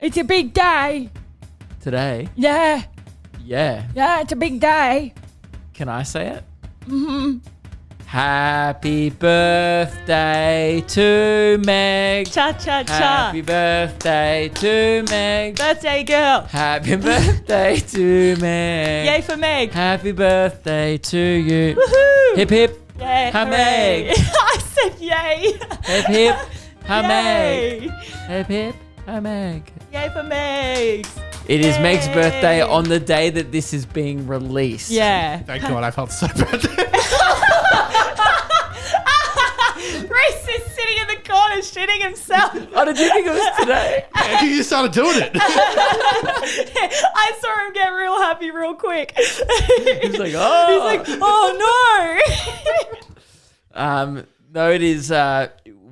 It's a big day. Today? Yeah. Yeah. Yeah, it's a big day. Can I say it? Mm-hmm. Happy birthday to Meg. Cha-cha-cha. Happy birthday to Meg. Birthday girl. Happy birthday to Meg. Yay for Meg. Happy birthday to you. Woohoo. Hip hip. Yay. Ha Hooray. Meg. I said yay. Hip hip. Ha Meg. Yay. Hip hip. Ha Meg. Yay for Megs. It is Yay. Meg's birthday on the day that this is being released. Yeah. Thank God, I felt so bad. Reese is sitting in the corner shitting himself. Oh, did you think it was today? Yeah, you started doing it. I saw him get real happy real quick. He's like, oh. He's like, oh no. No, it is.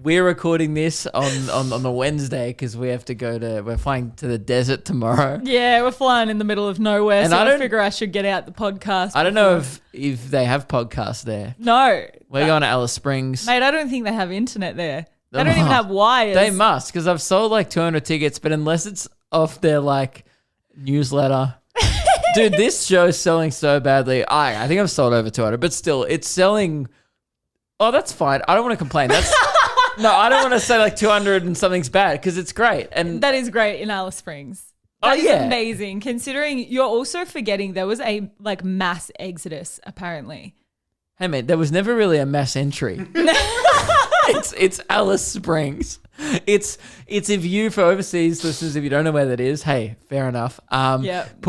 We're recording this on the Wednesday because we're flying to the desert tomorrow. Yeah, we're flying in the middle of nowhere, And so I I don't- figure I should get out the podcast. I don't know if they have podcasts there. No. We're going to Alice Springs. Mate, I don't think they have internet there. They They don't even must. have wires. They must, because I've sold like 200 tickets, but unless it's off their like newsletter. Dude, this show's selling so badly. I think I've sold over 200, but still, it's selling. Oh, that's fine. I don't want to complain. That's no, I don't want to say like 200 and something's bad because it's great. And That is great in Alice Springs. Oh, That is yeah. amazing, considering you're also forgetting there was a like mass exodus, apparently. hey, mate, there was never really a mass entry. It's Alice Springs. It's a view for overseas listeners. If you don't know where that is, hey, fair enough. Yep.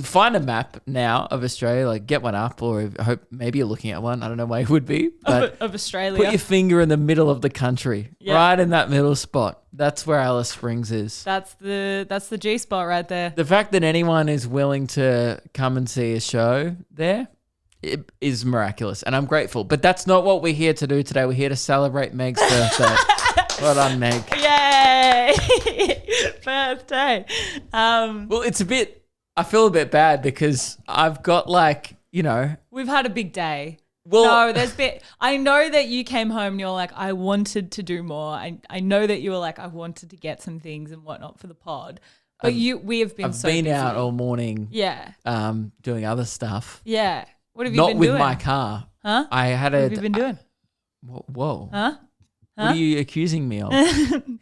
Find a map now of Australia, like get one up, or I hope maybe you're looking at one. I don't know where it would be, but Of Australia. put your finger in the middle of the country, Yep. right in that middle spot. That's where Alice Springs is. That's the G spot right there. The fact that anyone is willing to come and see a show there, it is miraculous, and I'm grateful. But that's not what we're here to do today. We're here to celebrate Meg's birthday. Well done, Meg. Yay! Birthday. Well, I feel a bit bad because I've got We've had a big day. well, No, I know that you came home and you're like, I wanted to do more. I know that you were like, I wanted to get some things and whatnot for the pod. But we have been I've so been busy. out all morning Yeah. doing other stuff. Yeah. What have you Not been with doing? my car. Huh? I had What have you been doing? Whoa. Huh? What are you accusing me of?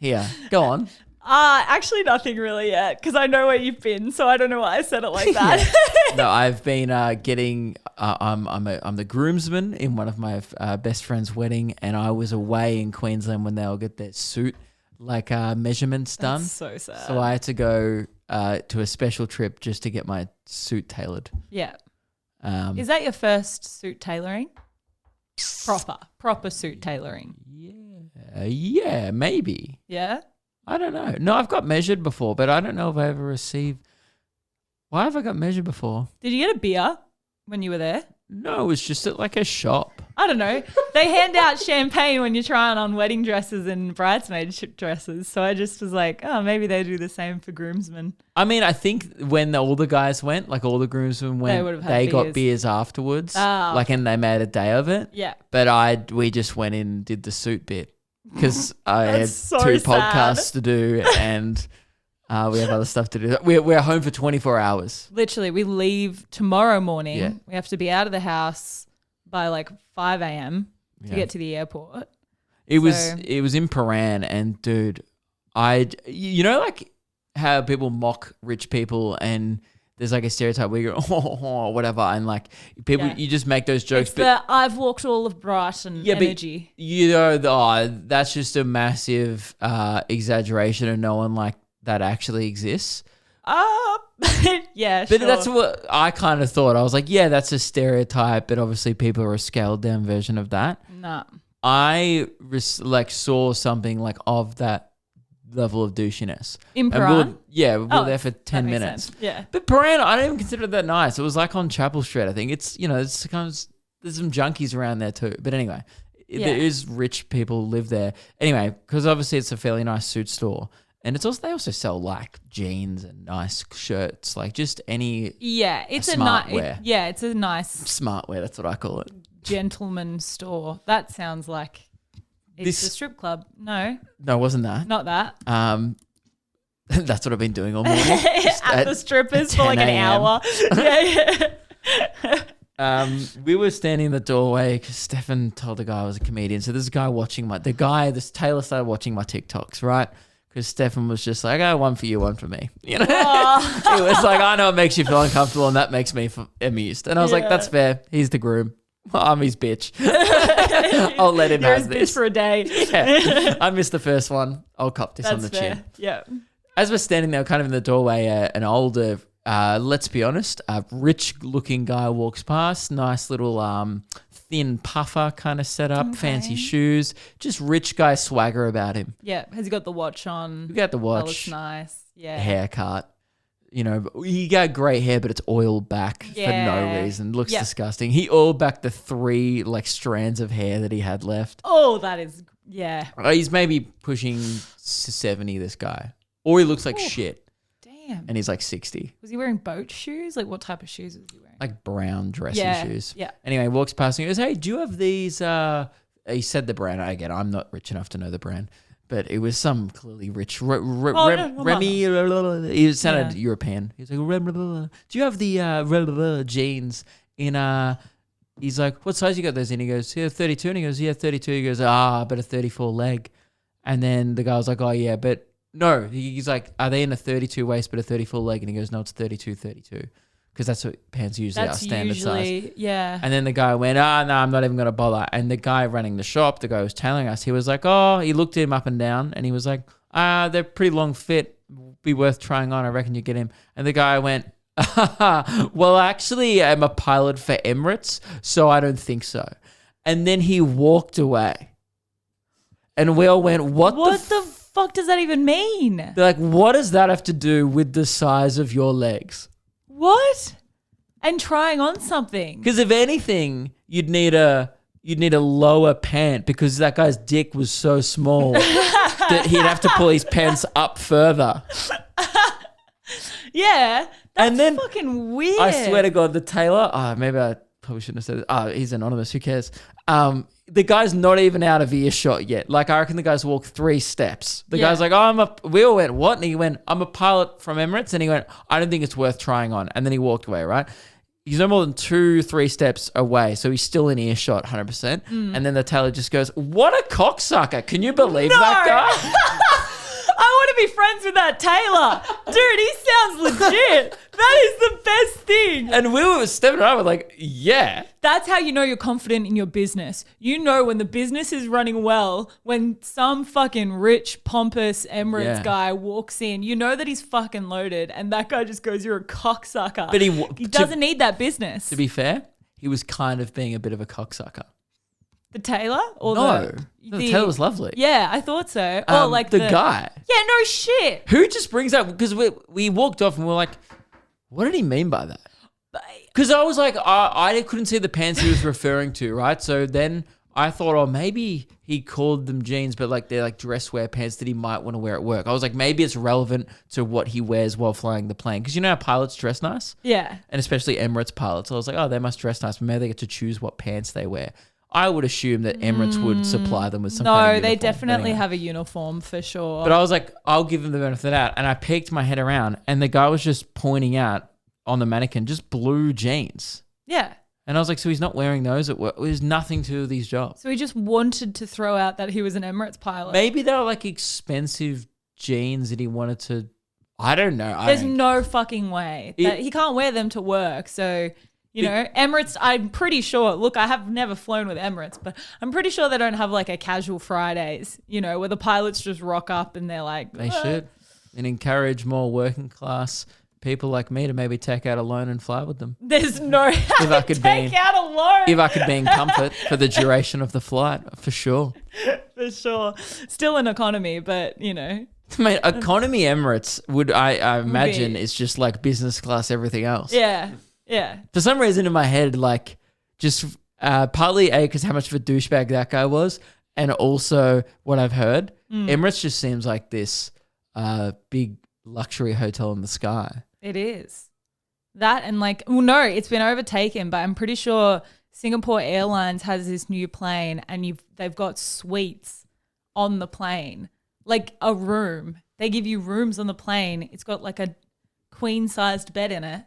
Here, go on. Actually nothing really yet because I know where you've been, so I don't know why I said it like that. No, I've been getting. I'm the groomsman in one of my best friend's wedding, and I was away in Queensland when they'll get their suit measurements done. That's so sad. So I had to go to a special trip just to get my suit tailored. Yeah. Is Is that your first suit tailoring? Proper suit tailoring. yeah, maybe. Yeah. I don't know. No, I've got measured before, but I don't know if I ever received. Why have I got measured before? Did you get a beer when you were there? No, it was just at like a shop. I don't know. They hand out champagne when you're trying on wedding dresses and bridesmaid dresses. So I just was like, oh, maybe they do the same for groomsmen. I mean, I think when all the guys went, like all the groomsmen They went, would have had they got beers. beers afterwards. Ah. And they made a day of it. Yeah. But we just went in and did the suit bit because I had That's so 2 sad. podcasts to do and we have other stuff to do. We're home for 24 hours. Literally, we leave tomorrow morning. Yeah. We have to be out of the house by like 5 a.m. to Yeah. get to the airport. It was So- in Paran, and dude, like how people mock rich people and there's like a stereotype where you go, oh, whatever, and like people, Yeah. you just make those jokes. It's the I've walked all of Brighton energy. But that's just a massive exaggeration, and no one like that actually exists. Yeah, But sure. that's what I kind of thought. I was like, yeah, that's a stereotype, but obviously people are a scaled down version of that. Nah. I saw something like of that level of douchiness. In And Paran? we were there for that 10 makes minutes. sense. Yeah. But Paran, I don't even consider it that nice. It was like on Chapel Street, I think. It's, it's kind of, there's some junkies around there too. But anyway, Yeah. there is rich people live there. Anyway, because obviously it's a fairly nice suit store. And they also sell like jeans and nice shirts, like just any Yeah, it's a smart nice. wear. It's a nice smart wear. That's what I call it. gentleman store. That sounds like it's This- a strip club. No, No, it wasn't that. not that. That's what I've been doing all morning. at the strippers for like 10 an a.m. hour. Yeah. We were standing in the doorway because Stefan told the guy I was a comedian. So this guy watching this Taylor started watching my TikToks, right? Because Stefan was just like, oh, one for you, one for me. You know, it was like, I know it makes you feel uncomfortable and that makes me amused. And I was like, that's fair. He's the groom. I'm his bitch. I'll let him You're have his this. bitch for a day. Yeah. I missed the first one. I'll cop this on the fair. chin. Yeah. As we're standing there kind of in the doorway, an older, let's be honest, a rich-looking guy walks past. Nice little thin puffer kind of setup, fancy shoes. Just rich guy swagger about him. Yeah. Has he got the watch on? We got the That watch. looks nice. Yeah. Haircut. You know, he got great hair, but it's oiled back for no reason. Looks disgusting. He oiled back the 3 like strands of hair that he had left. Oh, that is, yeah. He's maybe pushing 70, this guy. Or he looks like shit. Damn. And he's like 60. Was he wearing boat shoes? Like what type of shoes was he wearing? Like brown dressy shoes. Yeah. Anyway, walks past and he goes, hey, do you have these? He said the brand. Again, I'm not rich enough to know the brand. But it was some clearly rich Remy. He sounded European. He's like, do you have the jeans in He's like, what size you got those in? He goes, yeah, 32. And he goes, yeah, 32. He goes, but a 34 leg. And then the guy was like, oh yeah, but no. He's like, are they in a 32 waist but a 34 leg? And he goes, no, it's 32. Because that's what pants usually are, standard size. Yeah. And then the guy went, no, I'm not even going to bother. And the guy running the shop, the guy who was telling us, he was like, he looked him up and down and he was like, they're pretty long fit. Be worth trying on. I reckon you get him. And the guy went, well, actually, I'm a pilot for Emirates, so I don't think so. And then he walked away. And we all went, what the fuck does that even mean? They're like, what does that have to do with the size of your legs? What? And trying on something. Because if anything, you'd need a lower pant because that guy's dick was so small that he'd have to pull his pants up further. Yeah, that's and then fucking weird. I swear to God, the tailor. Maybe I probably shouldn't have said it. He's anonymous. Who cares? The guy's not even out of earshot yet. Like, I reckon the guy's walked 3 steps. The guy's like, we all went, what? And he went, I'm a pilot from Emirates. And he went, I don't think it's worth trying on. And then he walked away, right? He's no more than 2-3 steps away. So he's still in earshot 100%. And then the tailor just goes, what a cocksucker. Can you believe that guy? I want to be friends with that Taylor. Dude, he sounds legit. That is the best thing. And Stephen and I were like, yeah. That's how you know you're confident in your business. You know when the business is running well, when some fucking rich, pompous Emirates guy walks in, you know that he's fucking loaded, and that guy just goes, you're a cocksucker. But he doesn't need that business. To be fair, he was kind of being a bit of a cocksucker. The Taylor? Or the Taylor was lovely. Yeah, I thought so. Like the guy. Yeah, no shit. Who just brings up, because we walked off and we were like, what did he mean by that? Because I was like, I couldn't see the pants he was referring to, right? So then I thought, maybe he called them jeans, but like they're like dress wear pants that he might want to wear at work. I was like, maybe it's relevant to what he wears while flying the plane. Because you know how pilots dress nice? Yeah. And especially Emirates pilots. So I was like, they must dress nice, but maybe they get to choose what pants they wear. I would assume that Emirates would supply them with some kind of they uniform. definitely have a uniform for sure. But I was like, I'll give them the benefit of that. And I peeked my head around and the guy was just pointing out on the mannequin, just blue jeans. Yeah. And I was like, so he's not wearing those at work? There's nothing to do with these jobs. So he just wanted to throw out that he was an Emirates pilot. Maybe they were like expensive jeans that he wanted to, I don't know. There's no fucking way. He can't wear them to work. So... Emirates, I'm pretty sure, look, I have never flown with Emirates, but I'm pretty sure they don't have like a casual Fridays, where the pilots just rock up and they're like... They should. And encourage more working class people like me to maybe take out a loan and fly with them. There's no... If I could take out a loan. If I could be in comfort for the duration of the flight, for sure. For sure. Still an economy, but, Mate, economy Emirates would I imagine is just like business class everything else. Yeah. Yeah. For some reason in my head, like just partly because how much of a douchebag that guy was, and also what I've heard, Emirates just seems like this big luxury hotel in the sky. It is. That and it's been overtaken, but I'm pretty sure Singapore Airlines has this new plane and they've got suites on the plane, like a room they give you rooms on the plane. It's got like a queen-sized bed in it.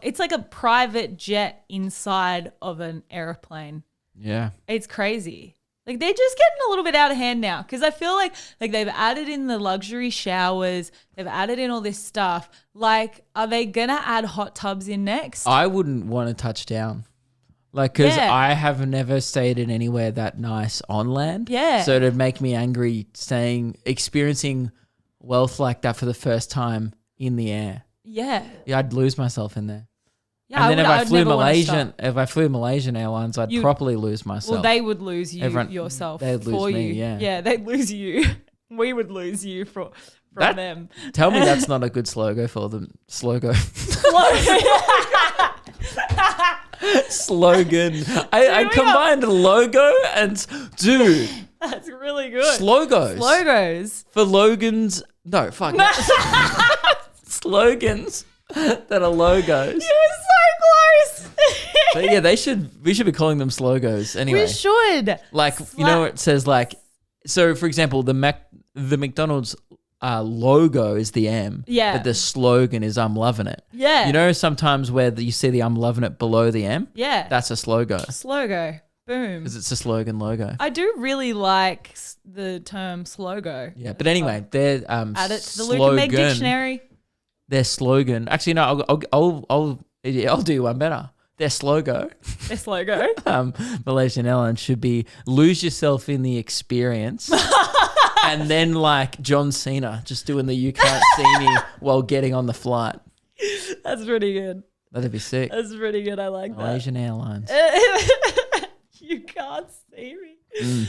It's like a private jet inside of an airplane. Yeah. It's crazy. Like they're just getting a little bit out of hand now because I feel like they've added in the luxury showers. They've added in all this stuff. Like, are they going to add hot tubs in next? I wouldn't want to touch down. Like, because I have never stayed in anywhere that nice on land. Yeah. So it'd make me angry experiencing wealth like that for the first time in the air. Yeah. Yeah, I'd lose myself in there. Yeah, and then if I flew flew Malaysian Airlines, I'd properly lose myself. Well, they would lose you yourself. They'd lose for me, you. yeah. Yeah, they'd lose you. We would lose you from them. Tell me that's not a good slogan for them. Slogan. I combined logo and dude. That's really good. Slogos for Logan's. No, fuck. Slogans that are logos. You were so close. But yeah, we should be calling them slogos anyway. We should. Like, you know, it says like, so for example, the McDonald's logo is the M. Yeah. But the slogan is I'm loving it. Yeah. You know, sometimes where you see the I'm loving it below the M? Yeah. That's a slogo. Slogo. Boom. Because it's a slogan logo. I do really like the term slogo. Yeah. But anyway, their add it to the Luke and Meg dictionary. Their slogan. Actually, no, I'll do one better. Their slogan. Their slogan. Malaysian Airlines should be lose yourself in the experience. And then like John Cena just doing the you can't see me while getting on the flight. That's pretty good. That'd be sick. That's pretty good. I like Malaysian Airlines. You can't see me.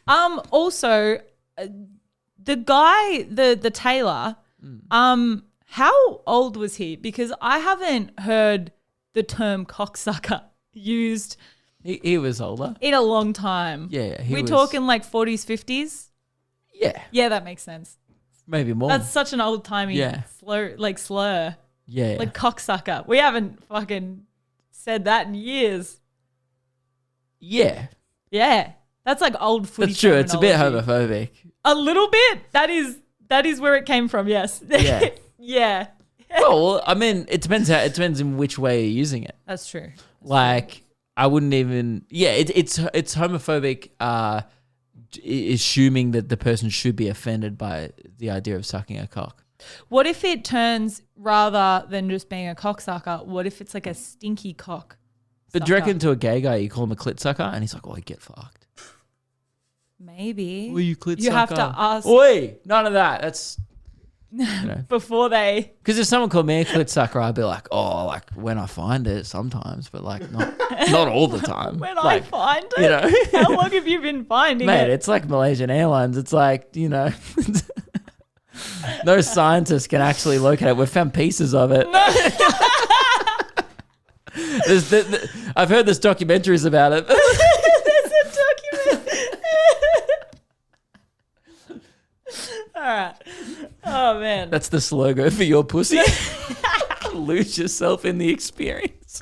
Also, the guy, the tailor, how old was he? Because I haven't heard the term cocksucker used. He was older. In a long time. Yeah. We're talking like 40s, 50s? Yeah. Yeah, that makes sense. Maybe more. That's such an old timey slur. Yeah. Like cocksucker. We haven't fucking said that in years. Yeah. Yeah. That's like old footy. That's true. It's a bit homophobic. A little bit. That is where it came from, yes. Yeah. Yeah. Well, I mean, it depends in which way you're using it. That's true. I wouldn't even. Yeah, it's homophobic. Assuming that the person should be offended by the idea of sucking a cock. What if it turns rather than just being a cocksucker? What if it's like a stinky cock? But do you reckon to a gay guy you call him a clit sucker and he's like, "Oh, get fucked." Maybe. Well, you clit sucker. You have to ask. Oi, none of that. That's. Before they. Because if someone called me a clit sucker, I'd be like, oh, like when I find it sometimes, but like not all the time. When like, I find it? You know. How long have you been finding it? Mate, it's like Malaysian Airlines. It's like, you know, no scientists can actually locate it. We've found pieces of it. No. I've heard there's documentaries about it. There's a document. All right. Oh, man. That's the slogan for your pussy. Lose yourself in the experience.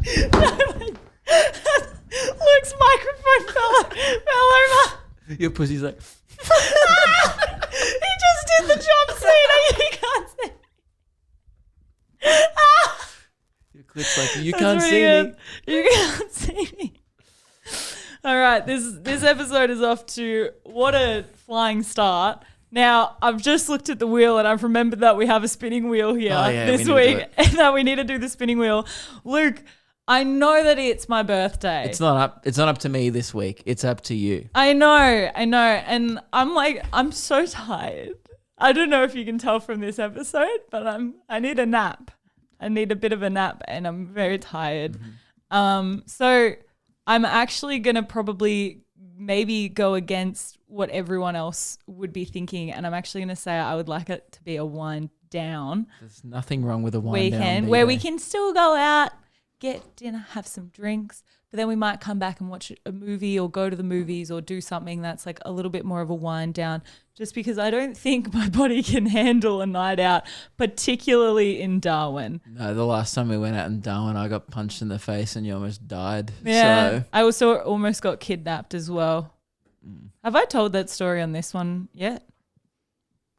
Luke's microphone fell over. Your pussy's like... He just did the jump scene. You can't see. Your clip's like, you That's can't see good. me. You can't see me. All right, this episode is off to what a flying start. Now, I've just looked at the wheel and I've remembered that we have a spinning wheel here this week and that we need to do the spinning wheel. Luke, I know that it's my birthday. It's not up to me this week. It's up to you. I know. And I'm so tired. I don't know if you can tell from this episode, but I need a nap. I need a bit of a nap and I'm very tired. Mm-hmm. So I'm actually going to probably maybe go against what everyone else would be thinking. And I'm actually going to say I would like it to be a wind down. There's nothing wrong with a wind weekend down where we can still go out, get dinner, have some drinks, but then we might come back and watch a movie or go to the movies or do something that's like a little bit more of a wind down, just because I don't think my body can handle a night out, particularly in Darwin. No, the last time we went out in Darwin, I got punched in the face and you almost died. Yeah, So. I also almost got kidnapped as well. Have I told that story on this one yet?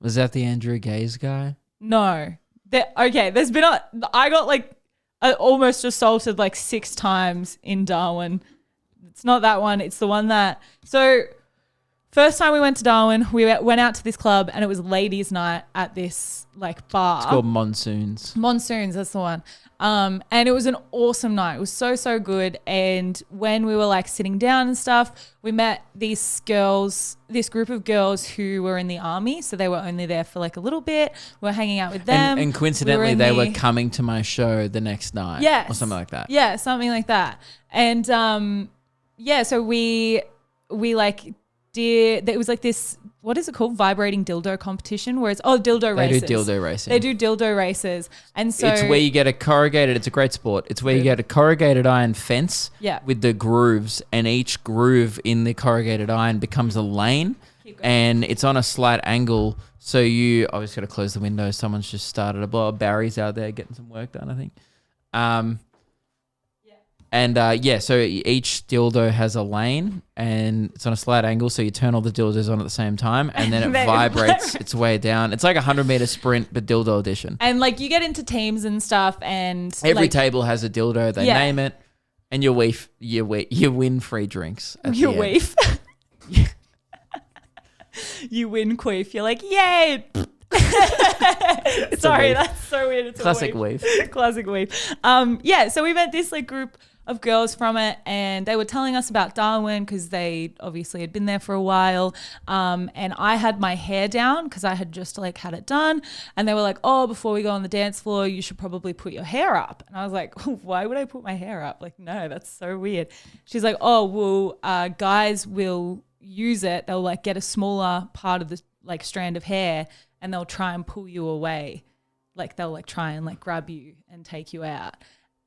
Was that the Andrew Gaze guy? No. There's been I got like almost assaulted like 6 times in Darwin. It's not that one. It's the one that, so first time we went to Darwin, we went out to this club and it was ladies' night at this like bar. It's called Monsoons. Monsoons, that's the one. And it was an awesome night. It was so, so good. And when we were like sitting down and stuff, we met these girls, this group of girls who were in the army. So they were only there for like a little bit. We were hanging out with them. And coincidentally, they were coming to my show the next night. Yes. Or something like that. Yeah, something like that. And so we like did, it was like this, what is it called? Vibrating dildo competition where it's, dildo races. They do dildo racing. They do dildo races. And so it's where you get it's a great sport. It's where you get a corrugated iron fence with the grooves, and each groove in the corrugated iron becomes a lane, and it's on a slight angle. So you obviously got to close the window. Someone's just started a blow. Barry's out there getting some work done, I think. So each dildo has a lane and it's on a slight angle. So you turn all the dildos on at the same time and then it vibrates its way down. It's like a 100-meter sprint, but dildo edition. And like you get into teams and stuff, and every table has a dildo. They name it, and you win free drinks. You weef. You win queef. You're like, yay. Sorry, that's so weird. It's classic a weave. Classic weave. So we met this like group of girls from it, and they were telling us about Darwin because they obviously had been there for a while. And I had my hair down because I had just like had it done, and they were like, "Oh, before we go on the dance floor, you should probably put your hair up." And I was like, "Why would I put my hair up? Like, no, that's so weird." She's like, "Oh, well, guys will use it. They'll like get a smaller part of the like strand of hair, and they'll try and pull you away. Like they'll like try and like grab you and take you out."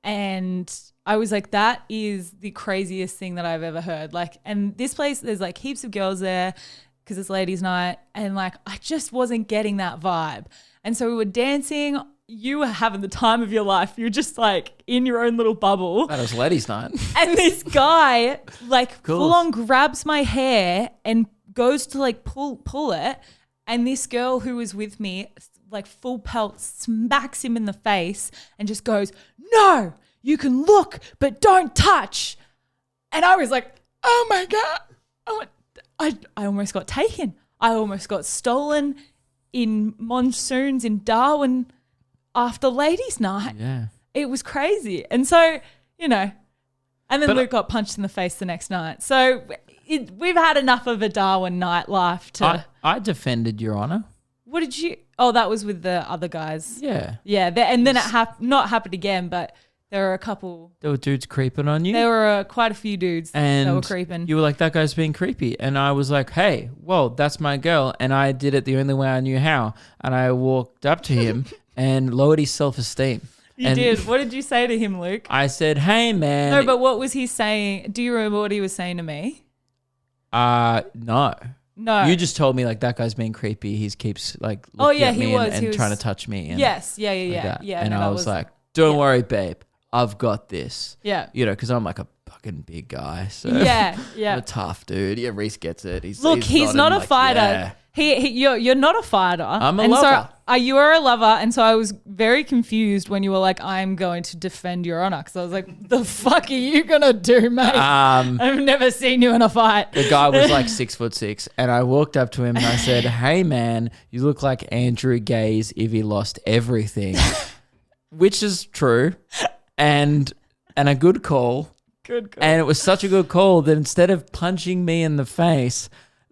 And I was like, that is the craziest thing that I've ever heard. Like, and this place, there's like heaps of girls there because it's ladies' night. And like, I just wasn't getting that vibe. And so we were dancing. You were having the time of your life. You're just like in your own little bubble. That was ladies' night. And this guy like Cool. full on grabs my hair and goes to like pull it. And this girl who was with me, like full pelt, smacks him in the face and just goes, "No, you can look, but don't touch." And I was like, oh my God. I almost got taken. I almost got stolen in Monsoons in Darwin after ladies' night. Yeah. It was crazy. And so, and then Luke got punched in the face the next night. So we've had enough of a Darwin nightlife to... I defended Your Honour. What did you... Oh, that was with the other guys. Yeah. Yeah, and then it not happened again, but there were a couple... There were dudes creeping on you. There were quite a few dudes that were creeping. You were like, that guy's being creepy. And I was like, hey, well, that's my girl. And I did it the only way I knew how. And I walked up to him and lowered his self-esteem. You did. What did you say to him, Luke? I said, hey, man. No, but what was he saying? Do you remember what he was saying to me? No. No. You just told me like that guy's being creepy. He keeps like looking at me and trying to touch me. And yes. Yeah. like Yeah. And I was like, don't worry, babe. I've got this. Yeah. Because I'm like a fucking big guy. So yeah. I'm a tough dude. Yeah, Reese gets it. He's not a fighter. Yeah. You're not a fighter. I'm a lover. So, you are a lover, and so I was very confused when you were like, "I'm going to defend Your Honour," because I was like, "The fuck are you gonna do, mate? I've never seen you in a fight." The guy was like 6'6", and I walked up to him and I said, "Hey man, you look like Andrew Gaze if he lost everything," which is true, and a good call. Good call. And it was such a good call that instead of punching me in the face,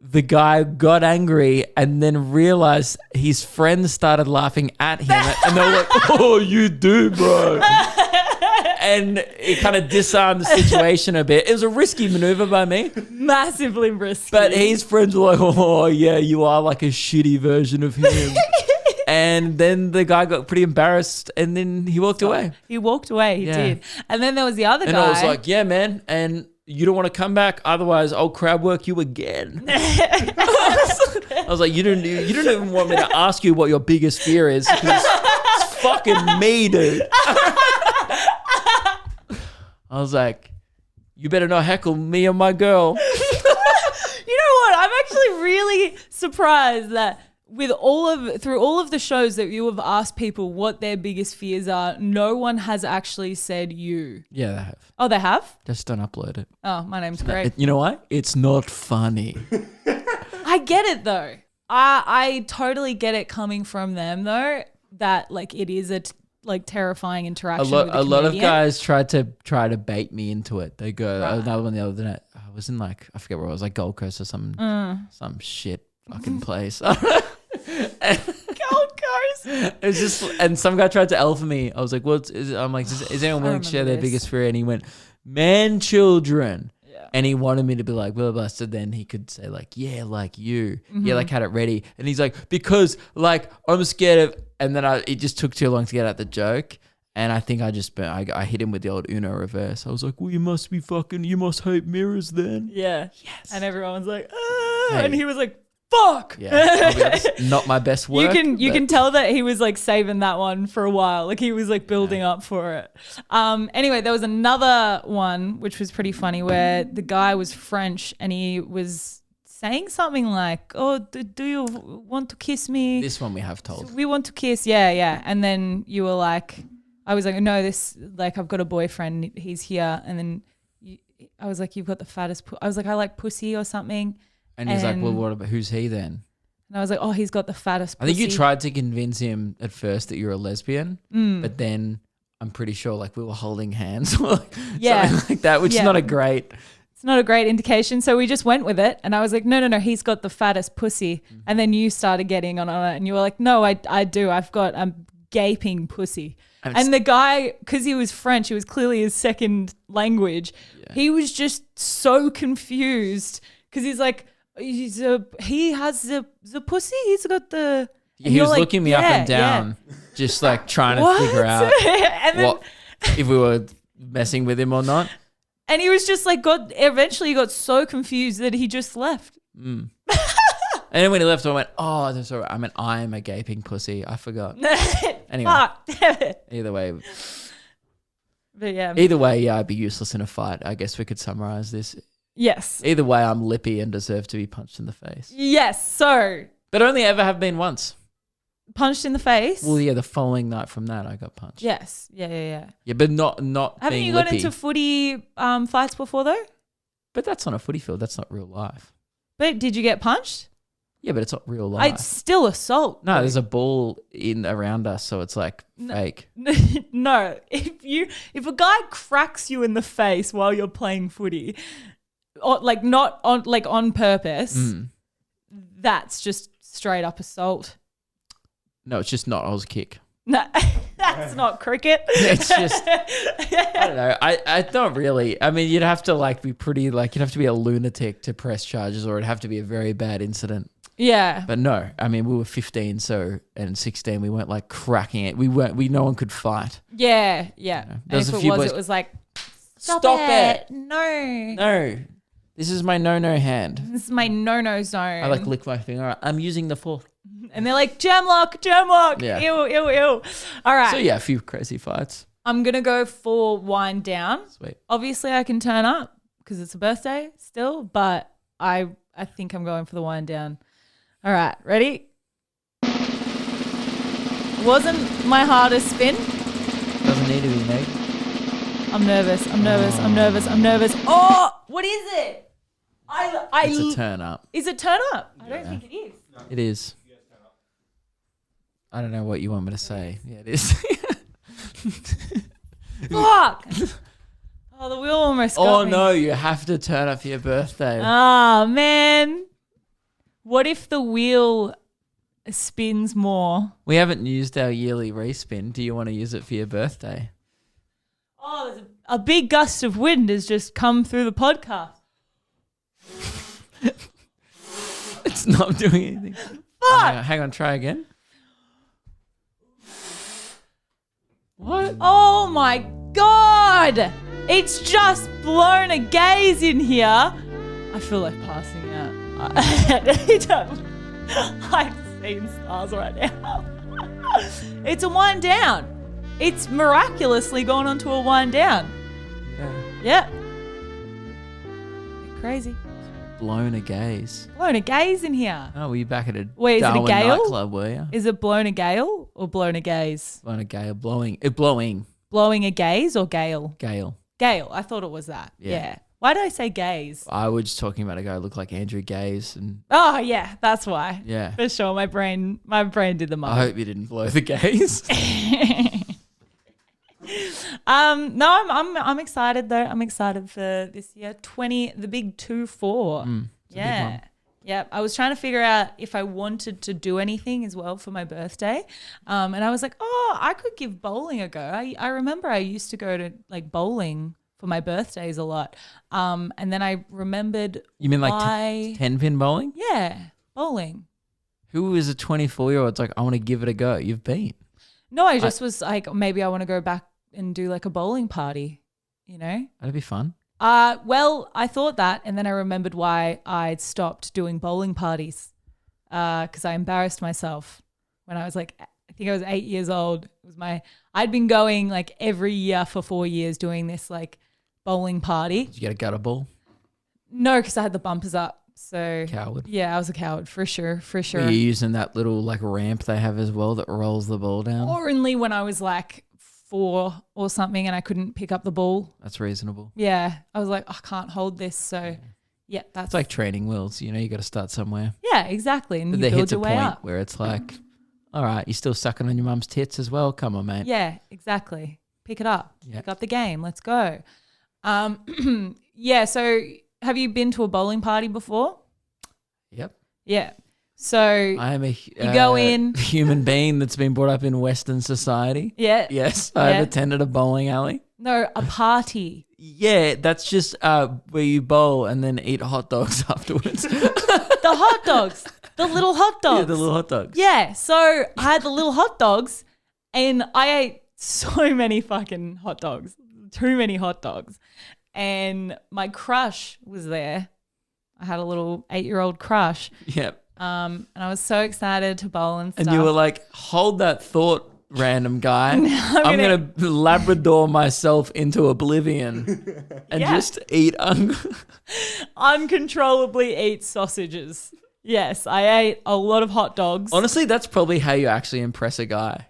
the guy got angry and then realized his friends started laughing at him. And they were like, "Oh, you do, bro." And it kind of disarmed the situation a bit. It was a risky maneuver by me. Massively risky. But his friends were like, "Oh, yeah, you are like a shitty version of him." And then the guy got pretty embarrassed and then he walked away. He walked away. He did. And then there was the other guy. And I was like, "Yeah, man. And you don't want to come back, otherwise I'll crab work you again." I was like, you don't even want me to ask you what your biggest fear is, because it's fucking me, dude. I was like, you better not heckle me and my girl. You know what? I'm actually really surprised that through all of the shows that you have asked people what their biggest fears are, no one has actually said you. Yeah, they have. Oh, they have? Just don't upload it. Oh, my name's Greg. You know why? It's not funny. I get it though. I totally get it coming from them though, that like it is a terrifying interaction with a lot of comedian. guys try to bait me into it. They go, another one the other night. I was in I forget where I was, like Gold Coast or some shit fucking place. Gold Coast. It was just, and some guy tried to alpha me. I was like, I'm like, is anyone willing to share their biggest fear? And he went, man, children. Yeah. And he wanted me to be like, blah, blah, blah. So then he could say like, yeah, like you. Yeah, like had it ready. And he's like, because like I'm scared of, and then it just took too long to get out the joke. And I think I hit him with the old Uno reverse. I was like, well, you must hate mirrors then. Yeah. Yes. And everyone's like, ah. Hey. And he was like, fuck. Yeah. I'll be honest, not my best work. You can tell that he was like saving that one for a while. Like he was like building up for it. Anyway, there was another one which was pretty funny where the guy was French and he was saying something like, oh, do you want to kiss me? This one we have told. We want to kiss. Yeah. And then you were like, I was like, no, I've got a boyfriend. He's here. And then I was like, you've got the fattest. I was like, I like pussy or something. And he's like, well, what about, who's he then? And I was like, oh, he's got the fattest pussy. I think you tried to convince him at first that you're a lesbian, but then I'm pretty sure like we were holding hands or yeah. something like that, which is not a great... It's not a great indication. So we just went with it. And I was like, no, he's got the fattest pussy. Mm-hmm. And then you started getting on it and you were like, no, I do. I've got a gaping pussy. And the guy, because he was French, it was clearly his second language. Yeah. He was just so confused because he's like, he has the pussy. He's got the... He was like, looking me up and down, just like trying to figure out if we were messing with him or not. And he was just like, eventually he got so confused that he just left. And then when he left, I went, oh, that's all right. I mean, I am a gaping pussy. I forgot. Anyway, either way. But yeah. Either way, yeah, I'd be useless in a fight. I guess we could summarize this. Yes. Either way, I'm lippy and deserve to be punched in the face. Yes, so. But only ever have been once. Punched in the face? Well, yeah, the following night from that, I got punched. Yes. Yeah. Yeah, but not Haven't being you got lippy. into footy fights before though? But that's on a footy field. That's not real life. But did you get punched? Yeah, but it's not real life. It's still assault. No, there's a ball around us, so it's like fake. No, if a guy cracks you in the face while you're playing footy, or like not on on purpose, that's just straight up assault. No, it's just not Oz kick. No, that's not cricket. It's just, I don't know. I don't really. I mean, you'd have to be pretty, you'd have to be a lunatic to press charges, or it'd have to be a very bad incident. Yeah. But no, I mean, we were 15, and 16, we weren't like cracking it. No one could fight. Yeah. You know? And if it was like, stop it. No. This is my no hand. This is my no zone. I lick my finger. I'm using the fork. And they're like, jam lock. Yeah. Ew. All right. So yeah, a few crazy fights. I'm going to go for wind down. Sweet. Obviously I can turn up because it's a birthday still, but I think I'm going for the wind down. All right. Ready? Wasn't my hardest spin. Doesn't need to be, Meg. I'm nervous. Oh, what is it? It's a turn up. Is it turn up? I don't think it is. It is. I don't know what you want me to say. Yeah, it is. Fuck. Oh, the wheel almost got me. No, you have to turn up for your birthday. Oh, man. What if the wheel spins more? We haven't used our yearly respin. Do you want to use it for your birthday? Oh, there's a big gust of wind has just come through the podcast. It's not doing anything. Fuck. Hang on, try again. What? Oh my God. It's just blown a gaze in here. I feel like passing out. I've seen stars right now. It's a wind down. It's miraculously gone onto a wind down. Yeah. Yeah. Crazy. Blown a gaze. Blown a gaze in here. Oh, were you back at a Wait, is it a Darwin gale? nightclub, were you? Is it blown a gale or blown a gaze? Blown a gale. Blowing. Blowing a gaze or gale? Gale. Gale. I thought it was that. Yeah. Yeah. Why did I say gaze? I was just talking about a guy who looked like Andrew Gaze, and Oh yeah, that's why. yeah. For sure. My brain did the I most. hope you didn't blow the gaze. No, I'm excited though. I'm excited for this year. The big 2-4. It's a big Yeah. one. Yep. I was trying to figure out if I wanted to do anything as well for my birthday. And I was like, oh, I could give bowling a go. I remember I used to go to like bowling for my birthdays a lot. And then I remembered You mean like why 10-pin bowling? yeah, bowling. Who is a 24-year-old? It's like, I want to give it a go. You've been. No, I just was like, maybe I want to go back and do like a bowling party, you know? That'd be fun. Well, I thought that, and then I remembered why I'd stopped doing bowling parties because I embarrassed myself when I was like, I think I was 8 years old. I'd been going like every year for 4 years doing this like bowling party. Did you get a gutter ball? No, because I had the bumpers up. So Coward. yeah, I was a coward for sure. Were you using that little like ramp they have as well that rolls the ball down? Or only when I was like 4 or something and I couldn't pick up the ball. That's reasonable. Yeah, I was like, I can't hold this. So yeah, that's It's like training wheels. You know, you got to start somewhere. yeah, exactly. And But you there build hits a your way point up. where it's like, all right, you're still sucking on your mum's tits as well. Come on, mate. Yeah, exactly. Pick it up. Yeah. Pick up the game. Let's go. Yeah. So have you been to a bowling party before? Yep. Yeah. So I am a go in. human being that's been brought up in Western society. yeah. Yes, I've Yeah. attended a bowling alley. No, a party. Yeah, that's just where you bowl and then eat hot dogs afterwards. The hot dogs. The little hot dogs. Yeah, the little hot dogs. Yeah. So I had the little hot dogs and I ate so many fucking hot dogs. Too many hot dogs. And my crush was there. I had a little 8-year-old crush. Yep. And I was so excited to bowl and stuff. And you were like, hold that thought, random guy. I'm gonna- going to Labrador myself into oblivion and Yeah. just eat. Uncontrollably eat sausages. Yes, I ate a lot of hot dogs. Honestly, that's probably how you actually impress a guy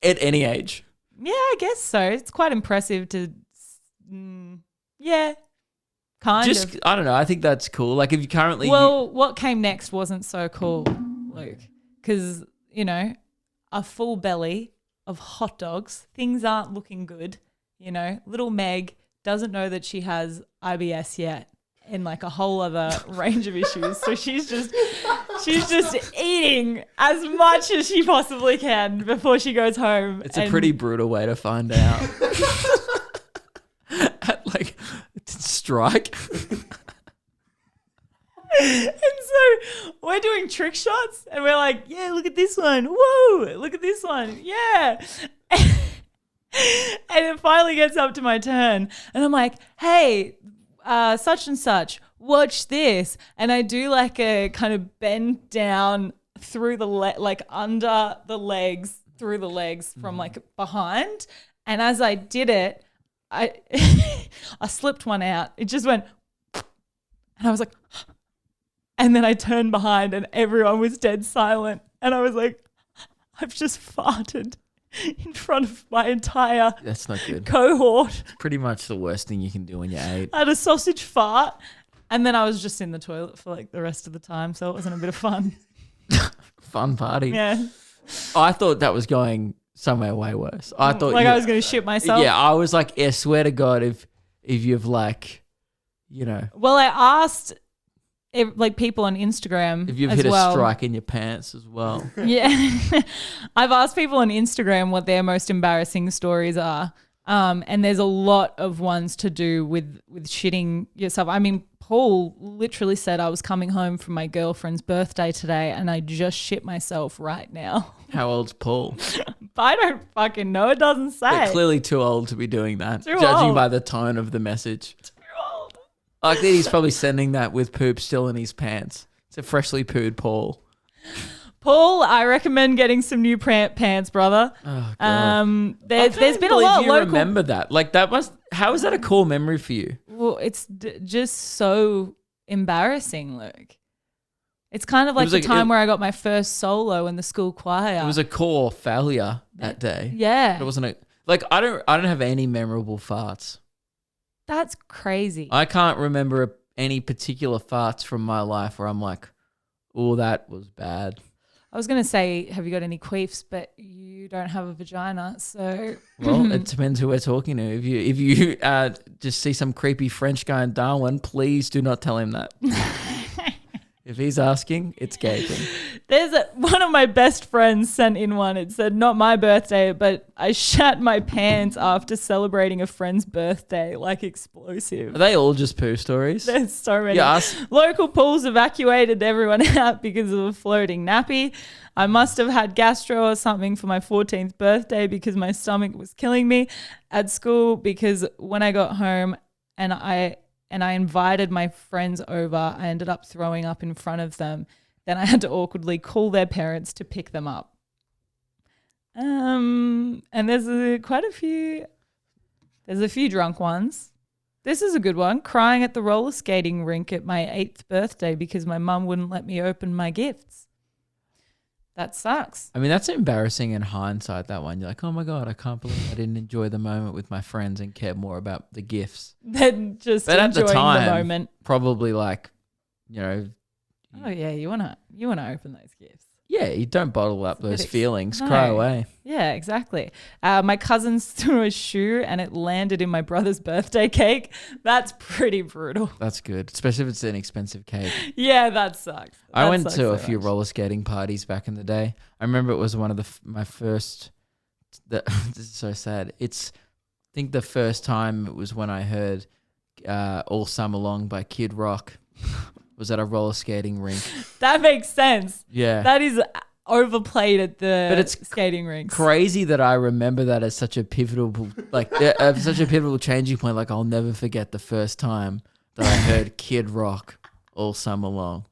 at any age. Yeah, I guess so. It's quite impressive to, yeah, kind Just, of. I don't know. I think that's cool. Like if you currently. Well, what came next wasn't so cool, Luke, because, you know, a full belly of hot dogs, things aren't looking good. You know, little Meg doesn't know that she has IBS yet and like a whole other range of issues. So she's just eating as much as she possibly can before she goes home. It's a pretty brutal way to find out. At like strike. And so we're doing trick shots and we're like, yeah, look at this one. Whoa, look at this one. Yeah. And it finally gets up to my turn and I'm like, hey, such and such, watch this. And I do like a kind of bend down through the like under the legs, through the legs from like behind. And as I did it, I I slipped one out. It just went and I was like, and then I turned behind and everyone was dead silent. And I was like, I've just farted in front of my entire That's not good. cohort. Pretty much the worst thing you can do when you're 8. I had a sausage fart and then I was just in the toilet for like the rest of the time. So it wasn't a bit of fun. Fun party. Yeah. I thought that was going somewhere way worse. I thought Like I was going to shit myself. Yeah, I was like, I swear to God, if you've like, you know, Well, I asked like people on Instagram if you've as hit well. a strike in your pants as well. Yeah. I've asked people on Instagram what their most embarrassing stories are. And there's a lot of ones to do with shitting yourself. I mean, Paul literally said I was coming home from my girlfriend's birthday today and I just shit myself right now. How old's Paul? But I don't fucking know. It doesn't say. They're clearly too old to be doing that, Too judging old. by the tone of the message. Too old. Like that he's probably sending that with poop still in his pants. It's a freshly pooed Paul. Paul, I recommend getting some new pants, brother. Oh, God. There's been a lot of you local. remember that. Like that must. How is that a cool memory for you? Well, it's just so embarrassing, Luke. It's kind of like was the like- time where I got my first solo in the school choir. It was a core failure that day. Yeah. It wasn't a like I don't have any memorable farts. That's crazy. I can't remember any particular farts from my life where I'm like, oh, that was bad. I was going to say, have you got any queefs? But you don't have a vagina, so. Well, it depends who we're talking to. If you just see some creepy French guy in Darwin, please do not tell him that. If he's asking, it's gaping. One of my best friends sent in one. It said, not my birthday, but I shat my pants after celebrating a friend's birthday, like explosive. Are they all just poo stories? There's so many. Yes. Local pools evacuated everyone out because of a floating nappy. I must have had gastro or something for my 14th birthday because my stomach was killing me. At school, because when I got home and I invited my friends over, I ended up throwing up in front of them. Then I had to awkwardly call their parents to pick them up. And there's a few drunk ones. This is a good one. Crying at the roller skating rink at my 8th birthday because my mum wouldn't let me open my gifts. That sucks. I mean, that's embarrassing in hindsight, that one. You're like, oh my God, I can't believe I didn't enjoy the moment with my friends and care more about the gifts. Than just But at enjoying the time, the moment. probably like, you know, Oh yeah, you wanna open those gifts. yeah, you don't bottle up those bit feelings. No. Cry away. Yeah, exactly. My cousin threw a shoe and it landed in my brother's birthday cake. That's pretty brutal. That's good, especially if it's an expensive cake. Yeah, that sucks. I That went sucks to so a few much. roller skating parties back in the day. I remember it was one of my first. This is so sad. I think the first time it was when I heard "All Summer Long" by Kid Rock. Was at a roller skating rink. That makes sense. Yeah, That is overplayed at the But it's skating rinks. crazy that I remember that as such a pivotal, such a pivotal changing point. Like I'll never forget the first time that I heard Kid Rock all summer long,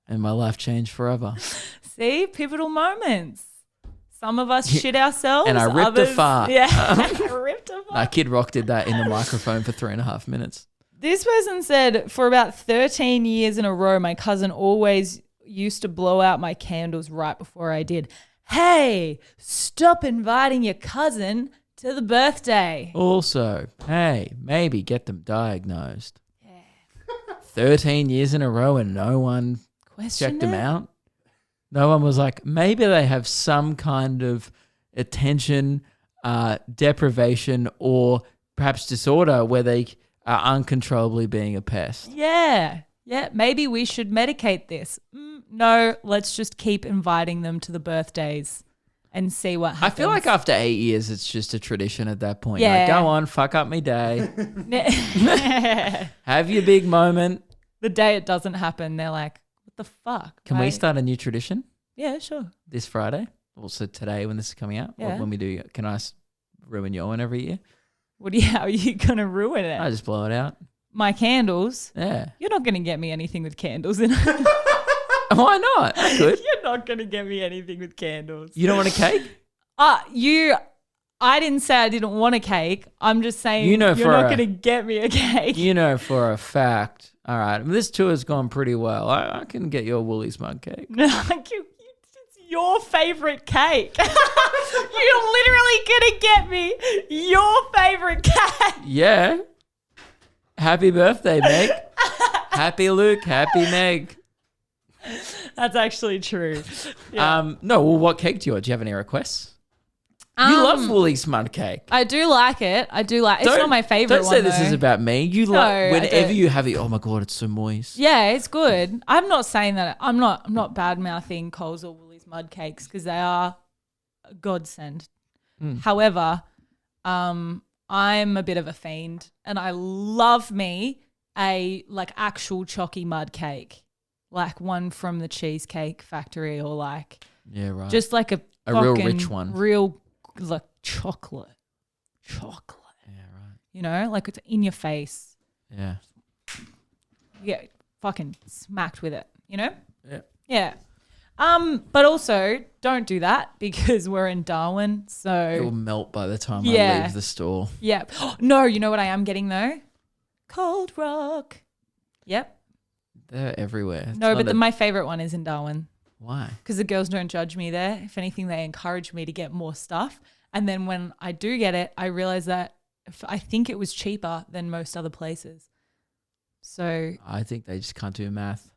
and my life changed forever. See, pivotal moments. Some of us shit ourselves. And I ripped a others, fart. Yeah, I ripped a fart. Nah, Kid Rock did that in the microphone for 3.5 minutes. This person said, for about 13 years in a row, my cousin always used to blow out my candles right before I did. Hey, stop inviting your cousin to the birthday. Also, hey, maybe get them diagnosed. 13 years in a row and no one checked them out. No one was like, maybe they have some kind of attention deprivation or perhaps disorder where they are uncontrollably being a pest. Yeah. Yeah. Maybe we should medicate this. No, let's just keep inviting them to the birthdays and see what happens. I feel like after 8 years, it's just a tradition at that point. Yeah. Like, go on, fuck up me day. Have your big moment. The day it doesn't happen, they're like, what the fuck? Can we start a new tradition Yeah, sure. this Friday? Also today when this is coming out? Yeah. When we do, can I ruin your one every year? How are you going to ruin it? I just blow it out. My candles? Yeah. You're not going to get me anything with candles in it. Why not? I could. You're not going to get me anything with candles. You don't want a cake? I didn't say I didn't want a cake. I'm just saying You know you're for not a- going to get me a cake. You know for a fact. All right. This tour's gone pretty well. I can get you a Woolies mug cake. No, it's your favorite cake. You're literally going to get me your favorite cake. Yeah. Happy birthday, Meg. Happy Luke. Happy Meg. That's actually true. Yeah. No, well, what cake do you want? Do you have any requests? You love Woolies mud cake. I do like it. It's not my favorite Don't one, say this though. is about me. You No, like I whenever don't. you have it. Oh my God, it's so moist. Yeah, it's good. I'm not saying that. I'm not bad mouthing Coles or Woolies mud cakes because they are a godsend. However, I'm a bit of a fiend and I love me a like actual chalky mud cake, like one from the Cheesecake Factory or like Yeah, right. just like a real fucking rich one. real like chocolate. Yeah, right. You know, like it's in your face. Yeah. You get fucking smacked with it, you know? Yeah. Yeah. But also don't do that because we're in Darwin. It So will melt by the time Yeah. I leave the store. yeah. No, you know what I am getting though? Cold rock. Yep. They're everywhere. It's No, not but my favorite one is in Darwin why? because the girls don't judge me there. If anything, they encourage me to get more stuff. And then when I do get it, I realize that I think it was cheaper than most other places. So I think they just can't do math.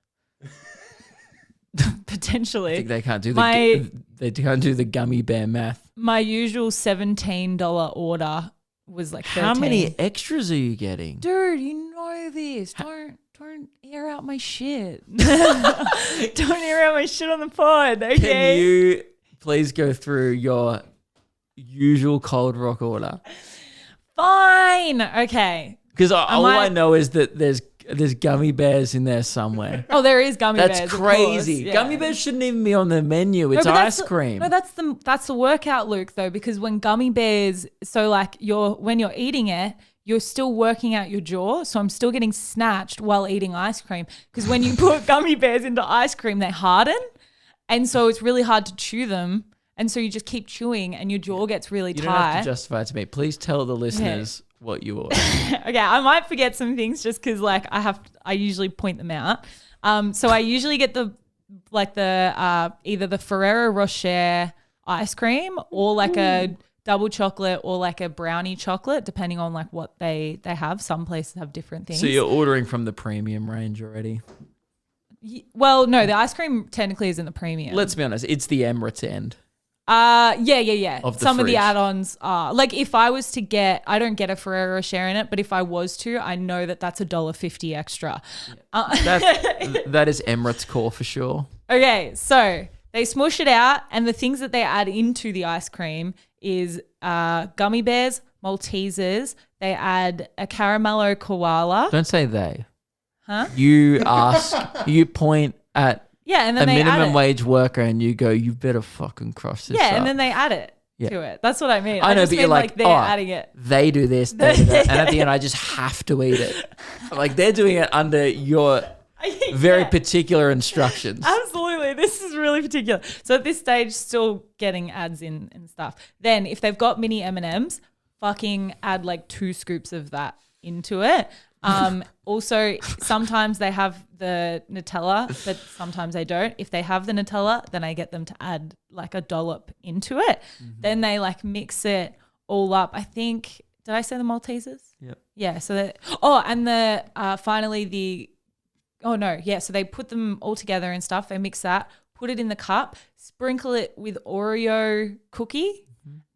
potentially, I think they can't do they can't do the gummy bear math. my usual $17 order was like 13. How many extras are you getting? Dude, you know this. Don't air out my shit. Don't air out my shit on the pod, okay? Can you please go through your usual Cold Rock order? Fine. Okay. Because all I might- know is that there's gummy bears in there somewhere. Oh, there is gummy bears. That's of crazy. course, yeah. Gummy bears shouldn't even be on the menu. It's No, but ice cream. No, that's the workout, Luke, though, because when gummy bears, so like when you're eating it, you're still working out your jaw. So I'm still getting snatched while eating ice cream. Because when you put gummy bears into ice cream, they harden. And so it's really hard to chew them. And so you just keep chewing and your jaw gets really You tight. don't have to justify it to me. Please tell the listeners what you ordered. Okay, I might forget some things just because like I usually point them out. So I usually get the either the Ferrero Rocher ice cream or like a double chocolate or like a brownie chocolate, depending on like what they have. Some places have different things. So you're ordering from the premium range already. Well, no, the ice cream technically isn't the premium. Let's be honest, it's the Emirates end. Yeah. Of the Some of fridge. the add-ons are like if I was to get, I don't get a Ferrero Rocher in it, but if I was to, I know that that's $1.50 extra. That is Emirates core for sure. Okay, so they smush it out, and the things that they add into the ice cream is gummy bears, Maltesers. They add a caramello koala. Don't say they. Huh? You point at Yeah, and then a they add minimum it. wage worker and you go, you better fucking cross this Yeah, up. and then they add it to it. That's what I mean. I know, just but you're mean, like, they're adding it. They do this, they do that. And at the end, I just have to eat it. Like, they're doing it under your very Yeah. particular instructions. Absolutely. This is really particular. So at this stage, still getting ads in and stuff. Then if they've got mini M&Ms, fucking add like 2 scoops of that into it. Also, sometimes they have the Nutella, but sometimes they don't. If they have the Nutella, then I get them to add like a dollop into it. Then they like mix it all up. I think, did I say the Maltesers? Yep. Yeah. So that, so they put them all together and stuff. They mix that, put it in the cup, sprinkle it with Oreo cookie,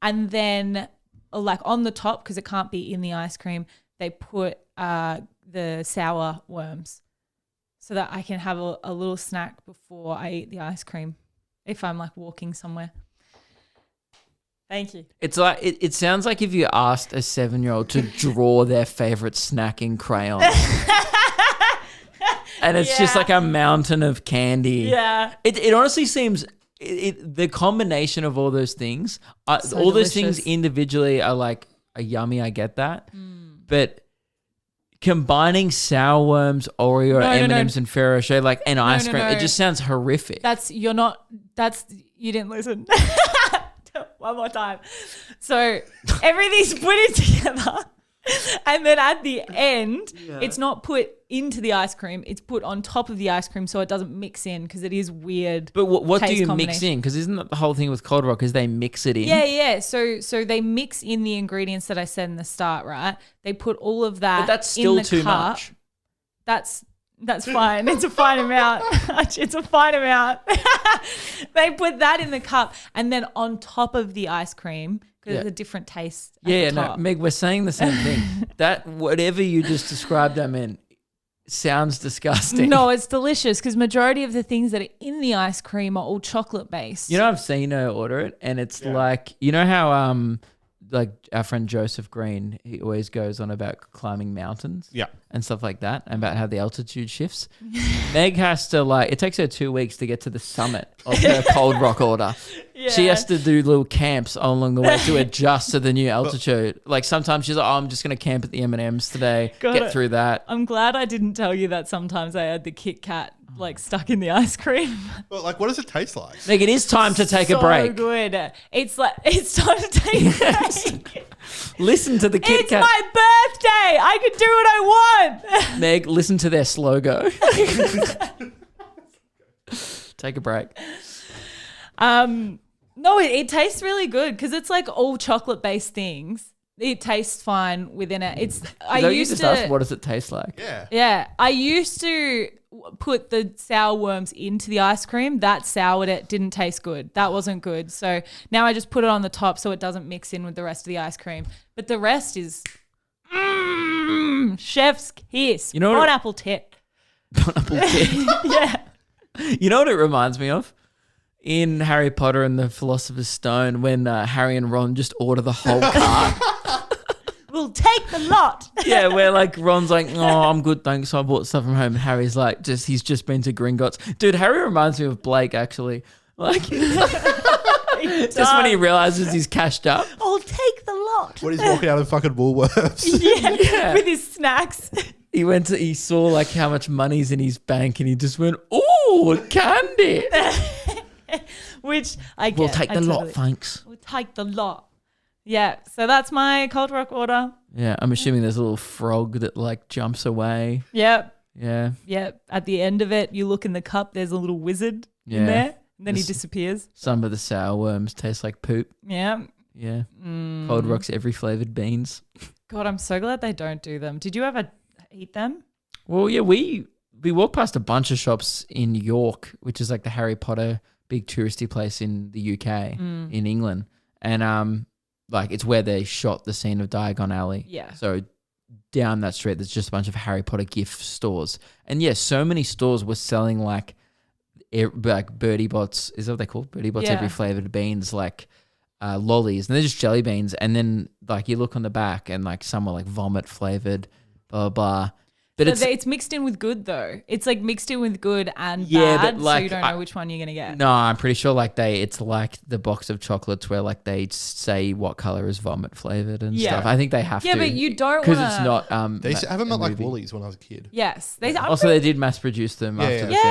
and then like on the top, because it can't be in the ice cream, they put the sour worms so that I can have a little snack before I eat the ice cream if I'm like walking somewhere. Thank you. It's like it sounds like if you asked a 7-year-old to draw their favorite snack in crayon. And it's just like a mountain of candy. Yeah. It honestly seems the combination of all those things, So all those things delicious. individually are yummy. I get that, but combining sour worms, Oreo, M&Ms, and Ferrero Rocher and ice cream, it just sounds horrific. You didn't listen. One more time. So everything's put in together. And then at the end, it's not put into the ice cream. It's put on top of the ice cream so it doesn't mix in because it is weird. But what do taste you mix combination. in? Because isn't that the whole thing with Cold Rock is they mix it in? Yeah. So they mix in the ingredients that I said in the start, right? They put all of that But that's in still the too cup. much. That's fine. It's a fine amount. It's a fine amount. They put that in the cup and then on top of the ice cream because it's a different taste. At the top. Meg, we're saying the same thing. That whatever you just described, sounds disgusting. No, it's delicious because majority of the things that are in the ice cream are all chocolate based. You know, I've seen her order it, and it's like, you know how like our friend Joseph Green, he always goes on about climbing mountains, and stuff like that, and about how the altitude shifts. Meg has to it takes her 2 weeks to get to the summit of her Cold Rock order. She has to do little camps along the way to adjust to the new altitude. Like sometimes she's like, "Oh, I'm just gonna camp at the M&Ms today, get through that." I'm glad I didn't tell you that sometimes I had the Kit Kat like stuck in the ice cream. Well, like, what does it taste like? Meg, it is time to take a break. So good. It's time to take a break. Listen to the Kit It's Kat. my birthday. I can do what I want. Meg, listen to their slogan. Take a break. No, it tastes really good because it's like all chocolate based things. It tastes fine within it. You just asked, what does it taste like? Yeah. Yeah, I used to put the sour worms into the ice cream. That soured it, didn't taste good. That wasn't good. So now I just put it on the top so it doesn't mix in with the rest of the ice cream. But the rest is chef's kiss. You know what- Pineapple tit. Pineapple tea. Yeah. You know what it reminds me of? In Harry Potter and the Philosopher's Stone, when Harry and Ron just order the whole cart. We'll take the lot. Yeah, where like Ron's like, oh, I'm good, thanks. So I bought stuff from home. And Harry's like, he's just been to Gringotts. Dude, Harry reminds me of Blake, actually. Like, just when he realizes he's cashed up. I'll take the lot. When he's walking out of fucking Woolworths. Yeah, with his snacks. He saw like how much money's in his bank and he just went, oh, candy. Which I get. We'll take the lot, thanks. We'll take the lot. Yeah, so that's my cold rock order. Yeah, I'm assuming there's a little frog that like jumps away. Yep. Yeah. Yep. At the end of it, you look in the cup, there's a little wizard in Yeah. there. And then he disappears. Some of the sour worms taste like poop. Yeah. Yeah. Cold Rock's every flavoured beans. God, I'm so glad they don't do them. Did you ever eat them? Well, yeah, we walked past a bunch of shops in York, which is like the Harry Potter big touristy place in the UK, in England. And like it's where they shot the scene of Diagon Alley. Yeah. So down that street, there's just a bunch of Harry Potter gift stores. And yeah, so many stores were selling like Birdie Bots, is that what they call Birdie Bots? Yeah. Every flavoured beans, like lollies. And they're just jelly beans. And then like you look on the back and like some are like vomit flavoured, blah, blah, blah. But So it's mixed in with good though. It's like mixed in with good and Yeah, bad, but, like, so you don't know which one you're gonna get. No, I'm pretty sure like it's like the box of chocolates where like they say what color is vomit flavored and Yeah. stuff. I think they have to. Yeah, but you don't because wanna- it's not. They used to have them a at like movie. Woolies when I was a kid. Yes, Also, they did mass produce them Yeah, after yeah. the yeah,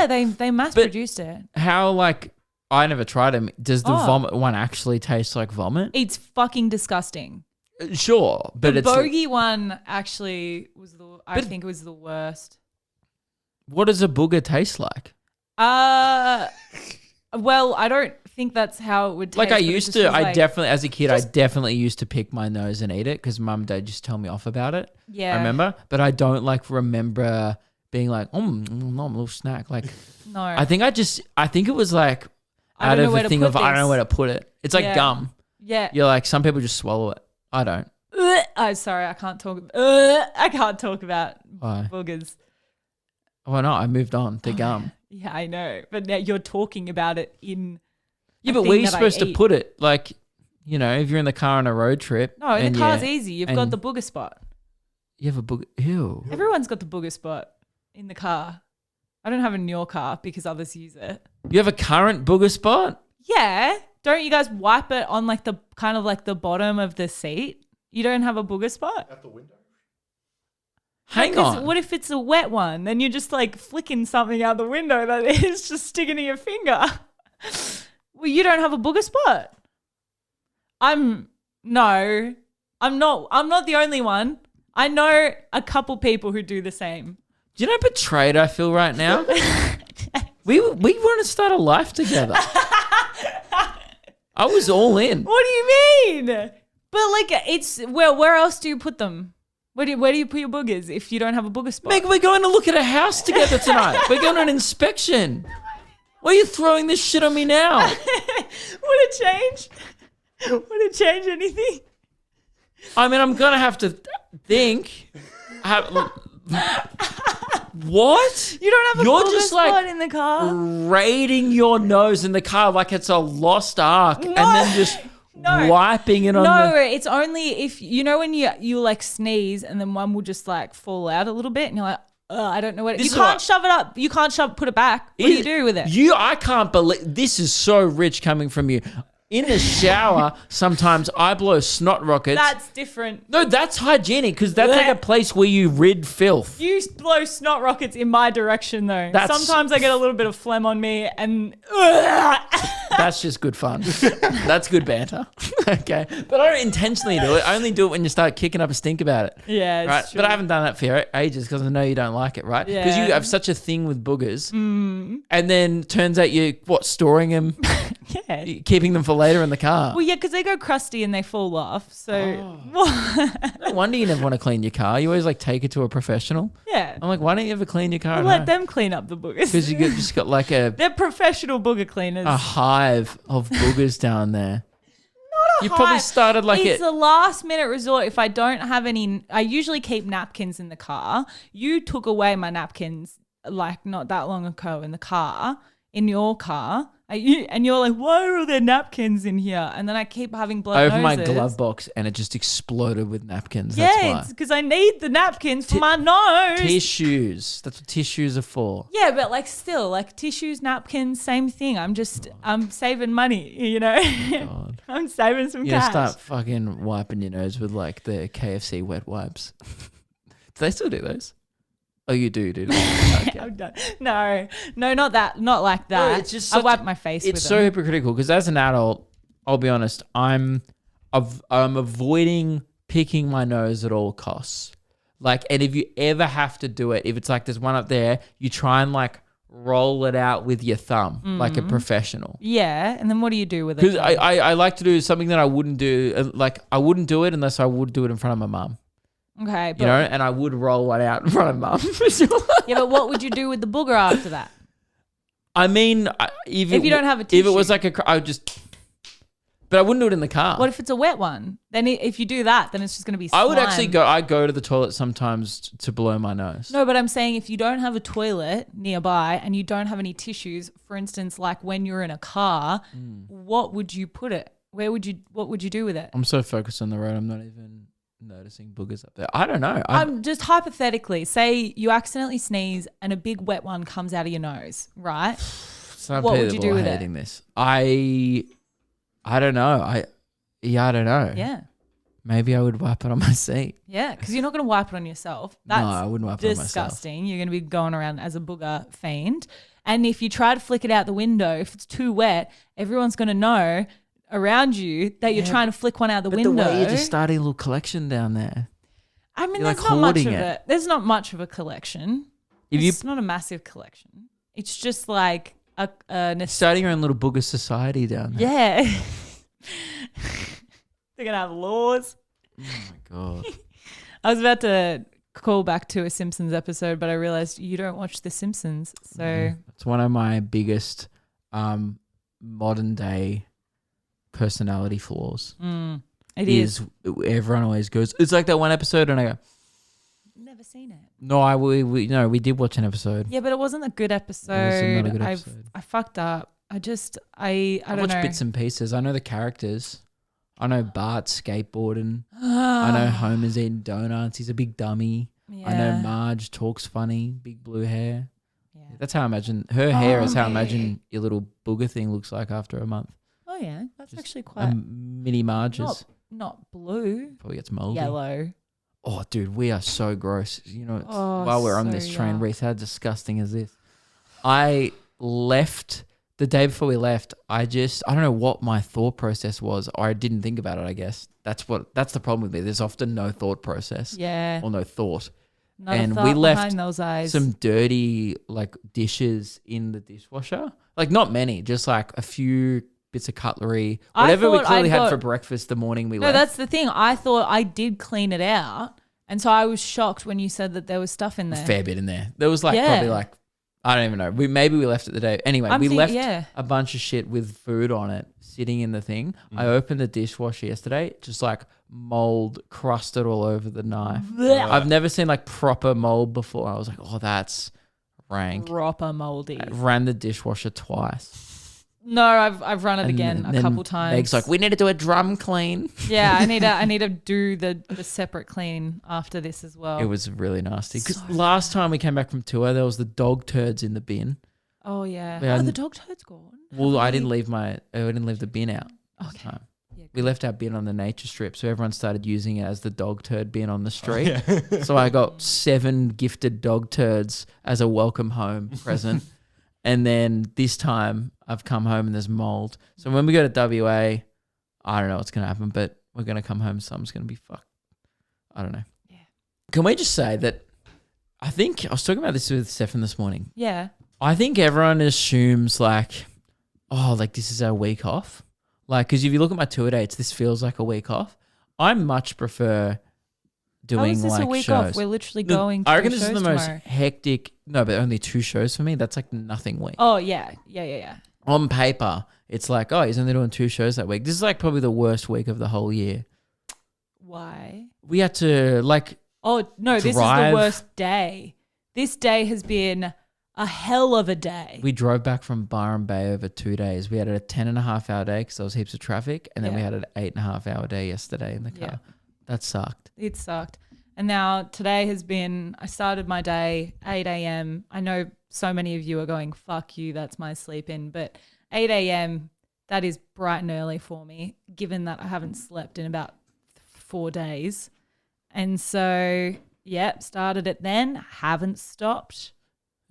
film. yeah. They mass But- produced it. How like I never tried them. Does the Oh. vomit one actually taste like vomit? It's fucking disgusting. Sure, but The it's bogey one actually was I But- think it was the worst. what does a booger taste like? Well, I don't think that's how it would taste. Like I but it used just to, was I like- definitely as a kid, I definitely used to pick my nose and eat it because mum and dad used to tell me off about it. Yeah. I remember, but I don't like remember being like, not a little snack. Like, No. I think it was like I out don't know of where the to thing put of I don't know this. where to put it. It's like Yeah. gum. Yeah. You're like some people just swallow it. I don't. I'm sorry, I can't talk. I can't talk about Why? boogers. Why not? I moved on to gum. Yeah, I know, but now you're talking about it in. Yeah, a but thing where are you that I supposed to eat. put it? Like, you know, if you're in the car on a road trip. No, in and the car's yeah, easy. You've got and the booger spot. You have a booger. Ew. Everyone's got the booger spot in the car. I don't have it in your car because others use it. You have a current booger spot? Yeah. Don't you guys wipe it on like the kind of like the bottom of the seat? You don't have a booger spot? At the window. Hang Because on. what if it's a wet one? Then you're just like flicking something out the window that is just sticking to your finger. Well, you don't have a booger spot. I'm not the only one. I know a couple people who do the same. Do you know how betrayed I feel right now? we want to start a life together. I was all in. What do you mean? But like it's where else do you put them? Where do you put your boogers if you don't have a booger spot? Meg, we're going to look at a house together tonight. We're going on an inspection. Why are you throwing this shit on me now? Would it change? Would it change anything? I mean, I'm going to have to think. What? You don't have a You're booger just spot like in the car? raiding your nose in the car like it's a lost ark and then just No. wiping it on No, the... it's only if you know when you like sneeze and then one will just like fall out a little bit and you're like, I don't know what. This You is can't what- shove it up. You can't put it back. What do you do with it? I can't believe... This is so rich coming from you. In the shower, sometimes I blow snot rockets. That's different. No, that's hygienic because that's like a place where you rid filth. You blow snot rockets in my direction, though. That's- Sometimes I get a little bit of phlegm on me and... That's just good fun. That's good banter. Okay. But I don't intentionally do it. I only do it when you start kicking up a stink about it. Yeah, it's Right. true. But I haven't done that for ages because I know you don't like it, right? Because you Yeah. have such a thing with boogers. And then turns out you're, storing them, Yeah. keeping them for later in the car. Well, yeah, because they go crusty and they fall off. So, No wonder you never want to clean your car. You always like take it to a professional. yeah. I'm like, why don't you ever clean your car? Let them clean up the boogers. Because you just got like They're professional booger cleaners. a hive of boogers down there. You probably Hive. started like It's a last minute resort. If I don't have any, I usually keep napkins in the car. You took away my napkins like not that long ago in the car, in your car. And you're like, why are there napkins in here? And then I keep having blood I opened my noses. glove box and it just exploded with napkins. That's Yeah, why. it's because I need the napkins for my nose. Tissues. That's what tissues are for. Yeah, but like still, like tissues, napkins, same thing. I'm saving money, you know. God. I'm saving some You're going to cash. start fucking wiping your nose with like the KFC wet wipes. Do they still do those? Oh, you do they? Okay. I'm done. No, not that, not like that. No, it's just I such- wipe my face with It's them. so hypocritical because as an adult, I'll be honest, I'm avoiding picking my nose at all costs. Like, and if you ever have to do it, if it's like there's one up there, you try and like roll it out with your thumb like a professional. Yeah, and then what do you do with it? Because I like to do something that I wouldn't do. Like I wouldn't do it unless I would do it in front of my mum. Okay, but, You know, and I would roll one out in front of mum. yeah, but what would you do with the booger after that? I mean, if you don't have a if it was tissue. like I would just, but I wouldn't do it in the car. What if it's a wet one? Then if you do that, then it's just going to be slime. I would actually go. I go to the toilet sometimes to blow my nose. No, but I'm saying if you don't have a toilet nearby and you don't have any tissues, for instance, like when you're in a car, what would you put it? What would you do with it? I'm so focused on the road. I'm not even noticing boogers up there. I don't know. I'm just hypothetically, say you accidentally sneeze and a big wet one comes out of your nose, right? Some what would people you do are with it? hating this. I don't know. I don't know. Yeah. Maybe I would wipe it on my seat. Yeah, because you're not going to wipe it on yourself. No, That's I wouldn't wipe it on myself. disgusting. You're going to be going around as a booger fiend. And if you try to flick it out the window, if it's too wet, everyone's going to know around you that you're trying to flick one out the But window. the way you're just starting a little collection down there. I mean, you're there's like not much of hoarding it. it. There's not much of a collection. If you It's not a massive collection. It's just like a starting your own little booger society down there. yeah. They're going to have laws. Oh my god. I was about to call back to a Simpsons episode, but I realized you don't watch The Simpsons. So It's one of my biggest modern day personality flaws. it is. Everyone always goes, it's like that one episode, and I go, Never seen it. no, we did watch an episode. Yeah, but it wasn't a good episode. not a good episode. I fucked up. I I don't watched know. bits and pieces. I know the characters. I know Bart skateboarding. I know Homer's eating donuts. He's a big dummy. I know Yeah. Marge talks funny, big blue hair. Yeah. That's how I imagine her hair is how I Meg. imagine your little booger thing looks like after a month. Oh yeah, that's Just actually quite Mini Marges. not blue, Probably gets moldy. yellow. Oh, dude, we are so gross. You know, Oh, while we're on so this train, yuck. Reese, how disgusting is this? I left the day before we left. I don't know what my thought process was, or I didn't think about it. I guess that's the problem with me. There's often no thought process Yeah. or no thought. Not and a thought we left behind those eyes. Some dirty like dishes in the dishwasher. Like not many, just like a few bits of cutlery, I whatever we thought clearly I'd had got- for breakfast the morning we No, left. that's the thing. I thought I did clean it out, and so I was shocked when you said that there was stuff in a there. fair bit in there. There was like Yeah. probably like I don't even know. Maybe we left it the day. Anyway, I'm we think- left yeah. a bunch of shit with food on it sitting in the thing. I opened the dishwasher yesterday, just like mold crusted all over the knife. Blech. I've never seen like proper mold before. I was like, oh, that's rank. Proper moldy. I ran the dishwasher twice. No, I've run it And again a then couple times. Meg's like, we need to do a drum clean. yeah, I need to do the separate clean after this as well. It was really nasty. Because So last time we came back from tour, there was the dog turds in the bin. Oh yeah. Yeah, Oh, the and- dog toad's gone. Well, Have I we- didn't leave the bin out. this Okay. time. Yeah, We left our bin on the nature strip, so everyone started using it as the dog turd bin on the street. Yeah. So I got 7 gifted dog turds as a welcome home present. And then this time I've come home and there's mold. So when we go to WA, I don't know what's going to happen, but we're going to come home. Something's going to be fucked. I don't know. Yeah. Can we just say that I think I was talking about this with Stefan this morning. Yeah. I think everyone assumes like, oh, like this is our week off. Like, because if you look at my tour dates, this feels like a week off. I much prefer doing How is this like a week shows. off? We're literally Look, going to I reckon do this is shows the most tomorrow. hectic. No, but only 2 shows for me. That's like nothing week. Oh, yeah. Yeah. On paper, it's like, oh, he's only doing 2 shows that week. This is like probably the worst week of the whole year. Why? We had to like, Oh, no, this is the Drive. worst day. This day has been a hell of a day. we drove back from Byron Bay over 2 days. We had a 10.5 hour day because there was heaps of traffic. And then we Yeah. had an 8.5 hour day yesterday in the car. Yeah. That sucked. It sucked. And now today has been, I started my day 8 a.m. I know so many of you are going, fuck you, that's my sleep in. But 8 a.m., that is bright and early for me, given that I haven't slept in about 4 days. And so, yeah, started it then, haven't stopped.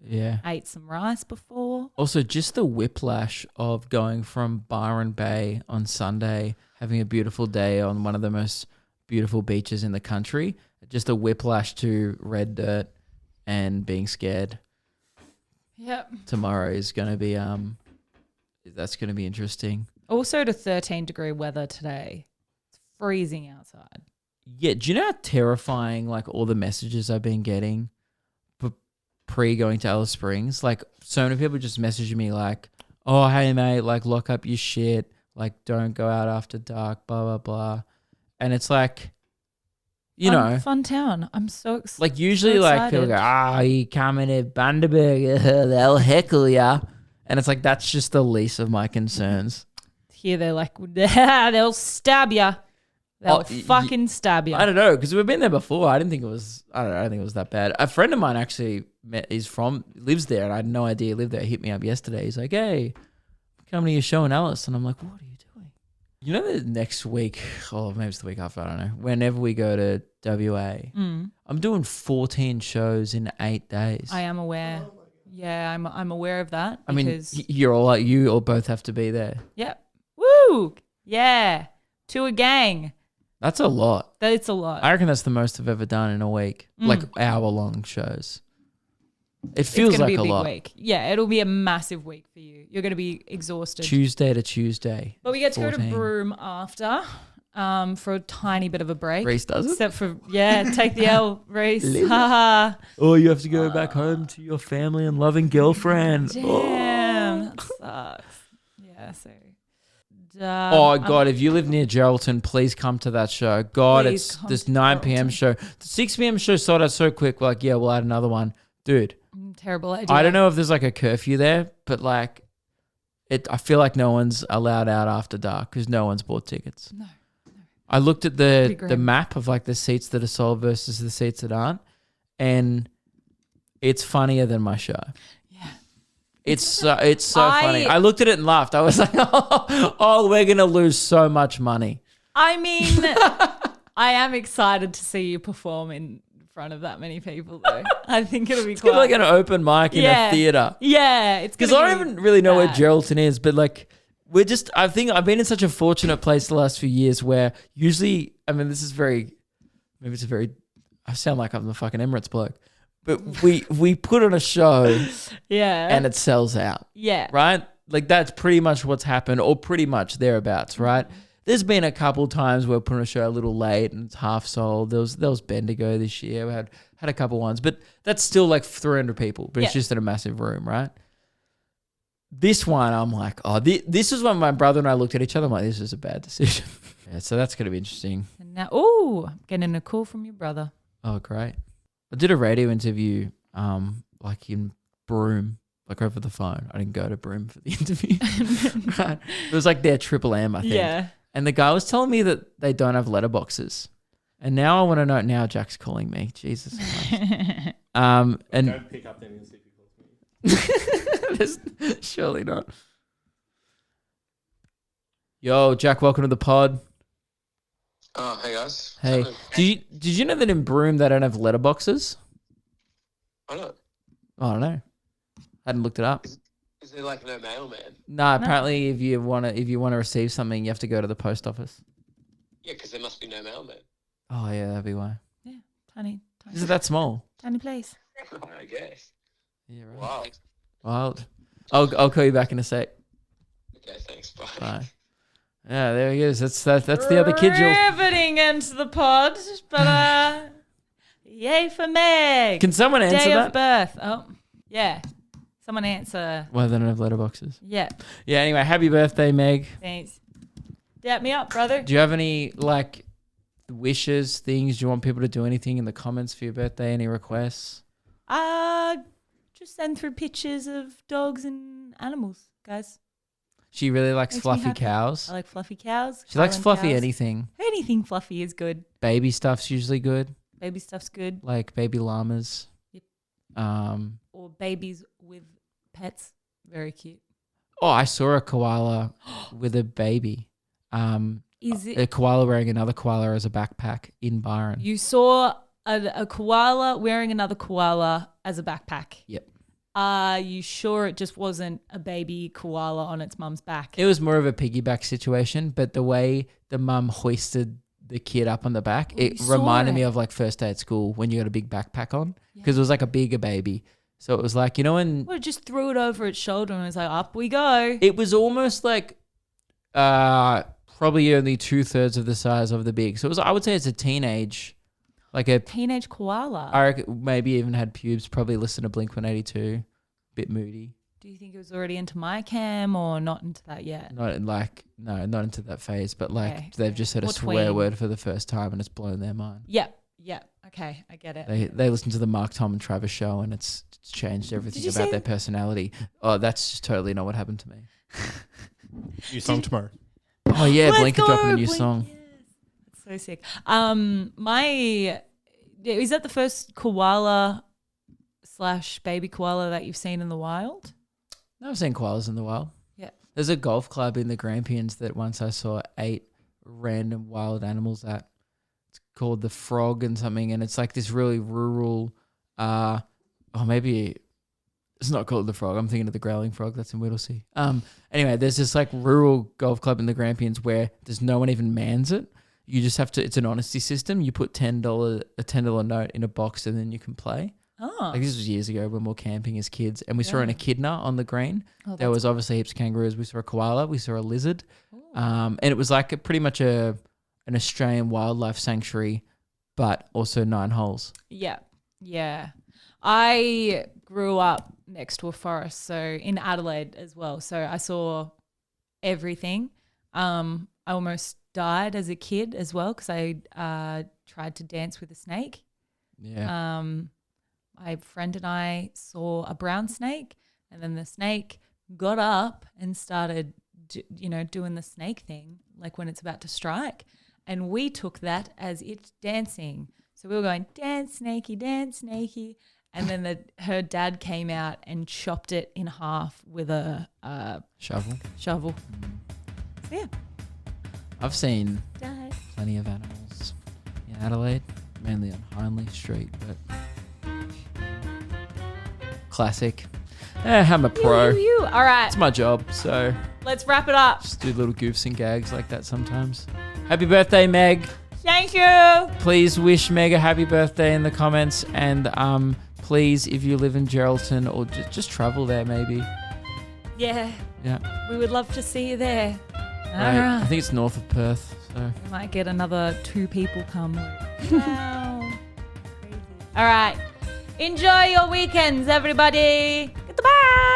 Yeah. Ate some rice before. Also, just the whiplash of going from Byron Bay on Sunday, having a beautiful day on one of the most beautiful beaches in the country, just a whiplash to red dirt and being scared. Yep. Tomorrow is going to be that's going to be interesting. Also to 13-degree weather today. It's freezing outside. Yeah, do you know how terrifying like all the messages I've been getting pre going to Alice Springs? Like so many people just messaging me like, "Oh, hey mate, like lock up your shit, like don't go out after dark, blah blah blah." And it's like, you know, Fun town. I'm so excited. like usually like people go, "Ah, you coming to Bundaberg, they'll heckle ya." And it's like that's just the least of my concerns. Here they're like, they'll stab you. They'll Oh, fucking stab you. I don't know, because we've been there before. I don't think it was that bad. A friend of mine actually lives there, and I had no idea he lived there. He hit me up yesterday. He's like, "Hey, I'm coming to your show in Alice." And I'm like, "What are you doing?" You know that next week, or maybe it's the week after, I don't know, whenever we go to WA, I'm doing 14 shows in 8 days. I am aware. Yeah, I'm aware of that. I mean, because, you're all like, you all both have to be there. yeah. Woo! Yeah. To a gang. That's a lot. That's a lot. I reckon that's the most I've ever done in a week, like hour-long shows. It It's feels gonna like be a big lot. week. Yeah, it'll be a massive week for you. You're going to be exhausted. Tuesday to Tuesday. But we get to go to 14. Broome after for a tiny bit of a break. Reese does it? Except for, take the L, Reese. Haha. Oh, you have to go back home to your family and loving girlfriend. Damn. That sucks. Yeah, so. Oh, God, if you live near Geraldton, please come to that show. God, Please it's come this to 9 p.m. Geraldton. show. The 6 p.m. show sold out so quick. We're like, yeah, we'll add another one. Dude, Terrible idea. I don't know if there's like a curfew there, but like, I feel like no one's allowed out after dark because no one's bought tickets. No. I looked at Pretty the grim. map of like the seats that are sold versus the seats that aren't, and it's funnier than my show. Yeah. It's so funny. I looked at it and laughed. I was like, oh, we're gonna lose so much money. I mean, I am excited to see you perform in front of that many people, though. I think it'll be It's like quite. an open mic in a theater. Yeah, it's Because gonna I don't be even really know where bad. Geraldton is, but like I think I've been in such a fortunate place the last few years where usually, I mean, I sound like I'm the fucking Emirates bloke, but we put on a show Yeah. and it sells out, yeah. right? Like that's pretty much what's happened, or pretty much thereabouts, right? There's been a couple times where we put on a show a little late and it's half sold. There was Bendigo this year. We had a couple ones, but that's still like 300 people, but it's Yeah. just in a massive room, right? This one, I'm like, oh, this is when my brother and I looked at each other. I'm like, this is a bad decision. Yeah, so that's going to be interesting. And now, I'm getting a call from your brother. Oh, great. I did a radio interview like in Broome, like over the phone. I didn't go to Broome for the interview. Right. It was like their Triple M, I think. Yeah. And the guy was telling me that they don't have letterboxes. And now I want to know, now Jack's calling me. Jesus Christ. And Don't pick up then and see if he calls me. surely not. Yo, Jack, welcome to the pod. Oh, hey guys. Hey, did you know that in Broome they don't have letterboxes? I don't. Oh, I don't know. Hadn't looked it up. Is there like no mailman? No, apparently if you wanna receive something, you have to go to the post office. Yeah, because there must be no mailman. Oh yeah, that'd be why. Yeah, tiny. Is it that small? Tiny place. I guess. Yeah, right. Wow. Wild. I'll call you back in a sec. Okay, thanks. Bye. Bye. Yeah, there he is. That's the other kid. Riveting into the pod, but yay for Meg. Can someone answer Day that? of birth. Oh, yeah. Someone answer. Why they don't have letterboxes? Yeah. Yeah. Anyway, happy birthday, Meg. Thanks. Dap me up, brother. Do you have any like wishes, things? Do you want people to do anything in the comments for your birthday? Any requests? Just send through pictures of dogs and animals, guys. She really likes Makes me fluffy happy. cows. I like fluffy cows. She likes Highland fluffy cows. anything. Anything fluffy is good. Baby stuff's usually good, Baby stuff's good. like baby llamas. Yep. Oh, Or babies with pets. Very cute. I saw a koala with a baby. Is it? A koala wearing another koala as a backpack in Byron. You saw a koala wearing another koala as a backpack. Yep. Are you sure it just wasn't a baby koala on its mum's back? It was more of a piggyback situation, but the way the mum hoisted the kid up on the back, it you saw reminded me it. of like first day at school when you got a big backpack on, because it was like a bigger baby. So it was like, when Well, it just threw it over its shoulder and was like, up we go. it was almost like probably only 2/3 of the size of the big. So I would say it's a teenage, like a, Teenage koala. I reckon maybe even had pubes, probably listened to Blink-182, bit moody. Do you think it was already into my cam or not into that yet? Not into that phase, but like Okay, they've just heard a Or swear tween. word for the first time and it's blown their mind. Yeah. Okay, I get it. They listen to the Mark, Tom and Travis show and it's changed everything you about say- their personality. Oh, that's just totally not what happened to me. New song tomorrow. Oh yeah, Let's Blink are dropping a go, new Blink. song. Yes. That's so sick. Is that the first koala / baby koala that you've seen in the wild? I've seen koalas in the wild. Yeah. There's a golf club in the Grampians that once I saw 8 random wild animals at. It's called the Frog and something, and it's like this really rural, maybe it's not called the Frog. I'm thinking of the Growling Frog. That's in Whittlesea. Anyway, there's this like rural golf club in the Grampians where there's no one even mans it. You just have to. It's an honesty system. You put a $10 note in a box, and then you can play. Oh, Like this was years ago when we were camping as kids, and we saw an echidna on the green. Oh, There was obviously heaps of kangaroos. We saw a koala. We saw a lizard. And it was like pretty much an Australian wildlife sanctuary, but also 9 holes. Yeah. I grew up next to a forest, so in Adelaide as well. So I saw everything. I almost died as a kid as well because I tried to dance with a snake. Yeah. My friend and I saw a brown snake, and then the snake got up and started, doing the snake thing, like when it's about to strike. And we took that as it dancing. So we were going, dance, snakey. And then her dad came out and chopped it in half with a Shovel. shovel. So yeah. I've seen Dad. plenty of animals in Adelaide, mainly on Hindley Street, but classic. I'm a pro. You. All right. It's my job, so Let's wrap it up. just do little goofs and gags like that sometimes. Happy birthday, Meg. Thank you. Please wish Meg a happy birthday in the comments, and please, if you live in Geraldton or just travel there maybe. Yeah. Yeah. We would love to see you there. All Right. right. I think it's north of Perth, so We might get another 2 people come. Wow. Crazy. All right. Enjoy your weekends, everybody. Goodbye.